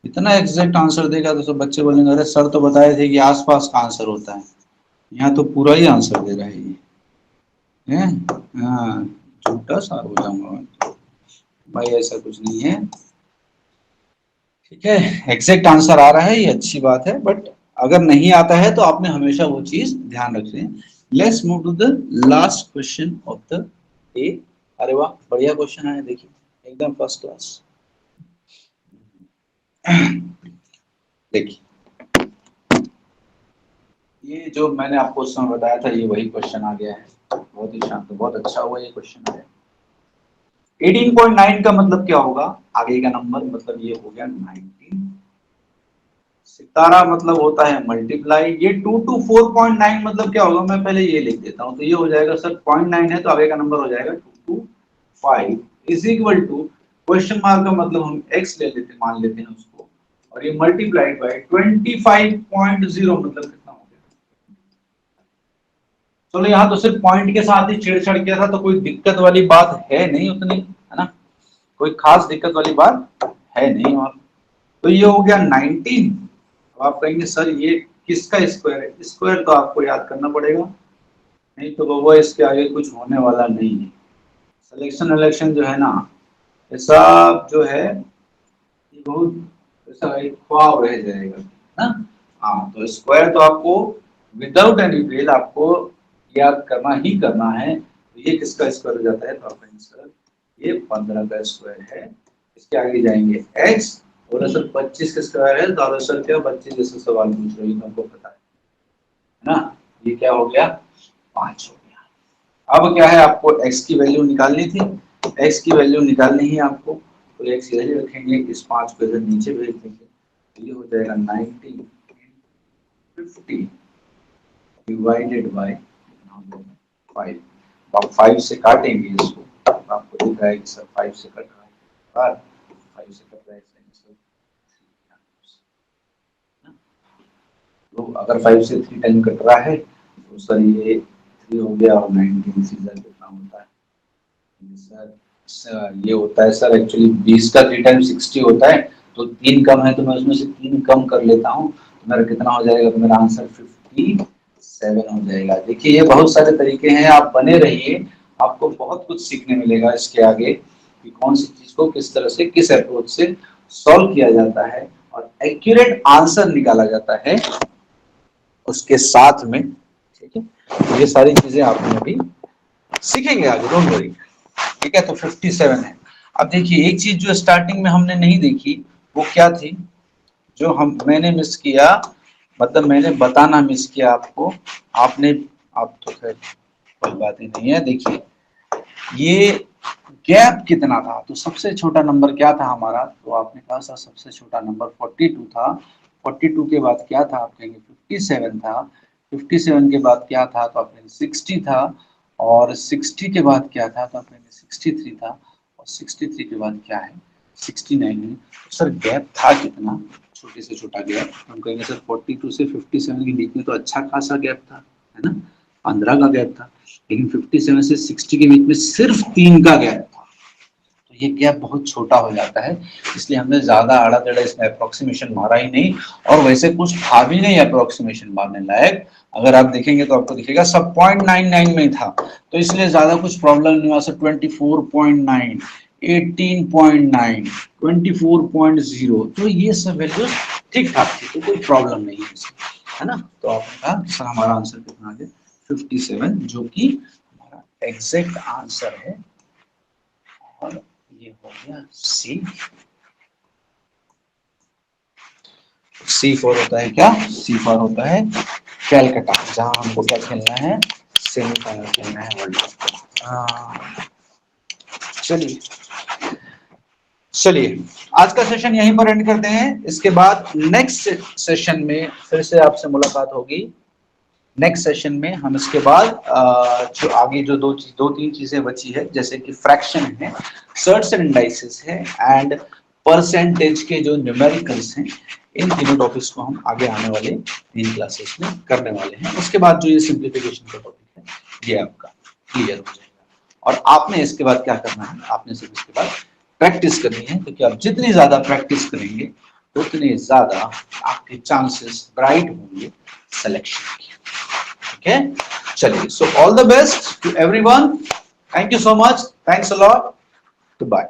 इतना एग्जैक्ट आंसर देगा तो सब बच्चे बोलेंगे अरे सर तो बताए थे कि आसपास का आंसर होता है, यहाँ तो पूरा ही आंसर दे रहा है ये, है। हाँ झूठा सा हो जाऊंगा भाई, ऐसा कुछ नहीं है। ठीक है, एग्जैक्ट आंसर आ रहा है, ये अच्छी बात है, बट अगर नहीं आता है तो आपने हमेशा वो चीज ध्यान रखनी है। Let's move to the last question of the day. अरे वाह बढ़िया क्वेश्चन है, देखिए एकदम फर्स्ट क्लास। देखिए ये जो मैंने आपको उस समय बताया था, ये वही क्वेश्चन आ गया है, बहुत ही शांत, बहुत अच्छा हुआ ये क्वेश्चन आया। 18.9 का मतलब क्या होगा, आगे का नंबर, मतलब ये हो गया 19, सितारा मतलब होता है मल्टीप्लाई, ये 2 to 4.9 मतलब क्या होगा, मैं पहले ये लिख देता हूं, तो ये हो जाएगा सर 0.9 है तो आगे का नंबर हो जाएगा 2 to 5 is equal to, question mark का मतलब हम x ले लेते, मान लेते हैं उसको, और ये मल्टीप्लाइड बाय 25.0 मतलब कितना हो गया। चलो यहाँ तो सिर्फ पॉइंट के साथ ही छेड़छाड़ किया था, तो कोई दिक्कत वाली बात है नहीं उतनी, है ना, कोई खास दिक्कत वाली बात है नहीं। और तो ये हो गया 19। तो आप कहेंगे सर ये किसका स्क्वायर है, स्क्वायर तो आपको याद करना पड़ेगा, नहीं तो वो इसके आगे कुछ होने वाला नहीं है। सिलेक्शन इलेक्शन जो है ना, ये सब जो है ये बहुत ऐसा एक ख्वाब रह जाएगा ना। हाँ तो स्क्वायर तो आपको विदाउट एनी फेल आपको याद करना ही करना है। तो ये किसका स्क्वायर हो जाता है, तो आप कहेंगे सर ये 15 का स्क्वायर है, इसके आगे जाएंगे x, बोला सर 25 का स्क्वायर है, तो सर क्या 25 जैसे सवाल पूछ रहे हो, हमको पता है ना, ये क्या हो गया 5 हो गया। अब क्या है, आपको x की वैल्यू निकालनी थी, x की वैल्यू निकालनी ही आपको, तो x की वैल्यू रखेंगे, इस 5 को इधर नीचे भेज देंगे, ये हो जाएगा 90 50 डिवाइडेड बाय 5। अब 5 से काटेंगे इसको, आपको दिख रहा है कि सर 5 से कट रहा है, 5 से कट रहा है, तो अगर 5 से 3 टाइम कट रहा है तो सर ये 3 हो गया, और 19 से सर कितना होता है सर, ये होता है सर एक्चुअली 20 का 3 टाइम 60 होता है, तो 3 कम है तो मैं उसमें से 3 कम कर लेता हूँ, तो मेरा कितना हो जाएगा, तो मेरा आंसर 57 हो जाएगा। देखिए ये बहुत सारे तरीके हैं, आप बने रहिए, आपको बहुत कुछ सीखने मिलेगा इसके आगे कि कौन सी चीज को किस तरह से किस अप्रोच से सॉल्व किया जाता है और एक्यूरेट आंसर निकाला जाता है उसके साथ में। ठीक है, तो ये सारी चीजें आपने अभी सीखेंगे आगे, डोंट वरी। ठीक है, तो 57 है। अब देखिए एक चीज जो स्टार्टिंग में हमने नहीं देखी वो क्या थी, जो मैंने मिस किया, मतलब मैंने बताना मिस किया आपको, आपने, आप तो खैर कोई बात ही नहीं है। देखिए ये गैप कितना था, तो सबसे छोटा नंबर क्या था हमारा, तो आपने कहा सर सबसे छोटा नंबर 42 था, 42 के बाद क्या था, आप कहेंगे 57 था, 57 के बाद क्या था, तो आप कहेंगे 60 था, और 60 के बाद क्या था, तो आप कहेंगे 63 था, और 63 के बाद क्या है, 69 है। तो सर गैप था कितना, छोटे से छोटा गैप, हम कहेंगे सर 42 से 57 के बीच में तो अच्छा खासा गैप था, है ना, 15 का गैप था, लेकिन 57 से 60 के बीच में सिर्फ 3 का गैप था, तो ये गैप बहुत छोटा हो जाता है, इसलिए हमने ज्यादा आड़ा टेढ़ा इसमें अप्रोक्सीमेशन मारा ही नहीं, और वैसे कुछ था भी नहीं अप्रोक्सीमेशन मारने लायक। अगर आप देखेंगे तो आपको दिखेगा सब 0.99 में ही था, तो इसलिए ज्यादा कुछ प्रॉब्लम नहीं हुआ। 24.9, 18.9, 24.0, तो ये सब वैल्यूज ठीक ठाक थी, तो कोई प्रॉब्लम नहीं है इसमें, है ना। तो आपने कहा सर हमारा आंसर कितना आ गया 57, जो कि हमारा एग्जैक्ट आंसर है, और ये हो गया C4 होता है क्या, C4 होता है कैलकाटा, जहां हमको क्या खेलना है, सेमीफाइनल खेलना है वर्ल्ड कप। चलिए चलिए आज का सेशन यहीं पर एंड करते हैं, इसके बाद नेक्स्ट सेशन में फिर से आपसे मुलाकात होगी। नेक्स्ट सेशन में हम इसके बाद जो आगे जो दो तीन चीजें बची है, जैसे कि फ्रैक्शन है, सर्ट्स एंड इंडाइसेस है, एंड परसेंटेज के जो न्यूमेरिकल्स हैं, इन तीनों टॉपिक्स को हम आगे आने वाले 3 क्लासेस में करने वाले हैं। उसके बाद जो ये सिंप्लीफिकेशन का टॉपिक है ये आपका क्लियर हो जाएगा, और आपने इसके बाद क्या करना है, आपने सिर्फ इसके बाद प्रैक्टिस करनी है, क्योंकि आप जितनी ज्यादा प्रैक्टिस करेंगे उतने ज्यादा आपके चांसेस ब्राइट होंगे सिलेक्शन के। Okay, चलिए, so all the best to everyone. Thank you so much. Thanks a lot. Goodbye.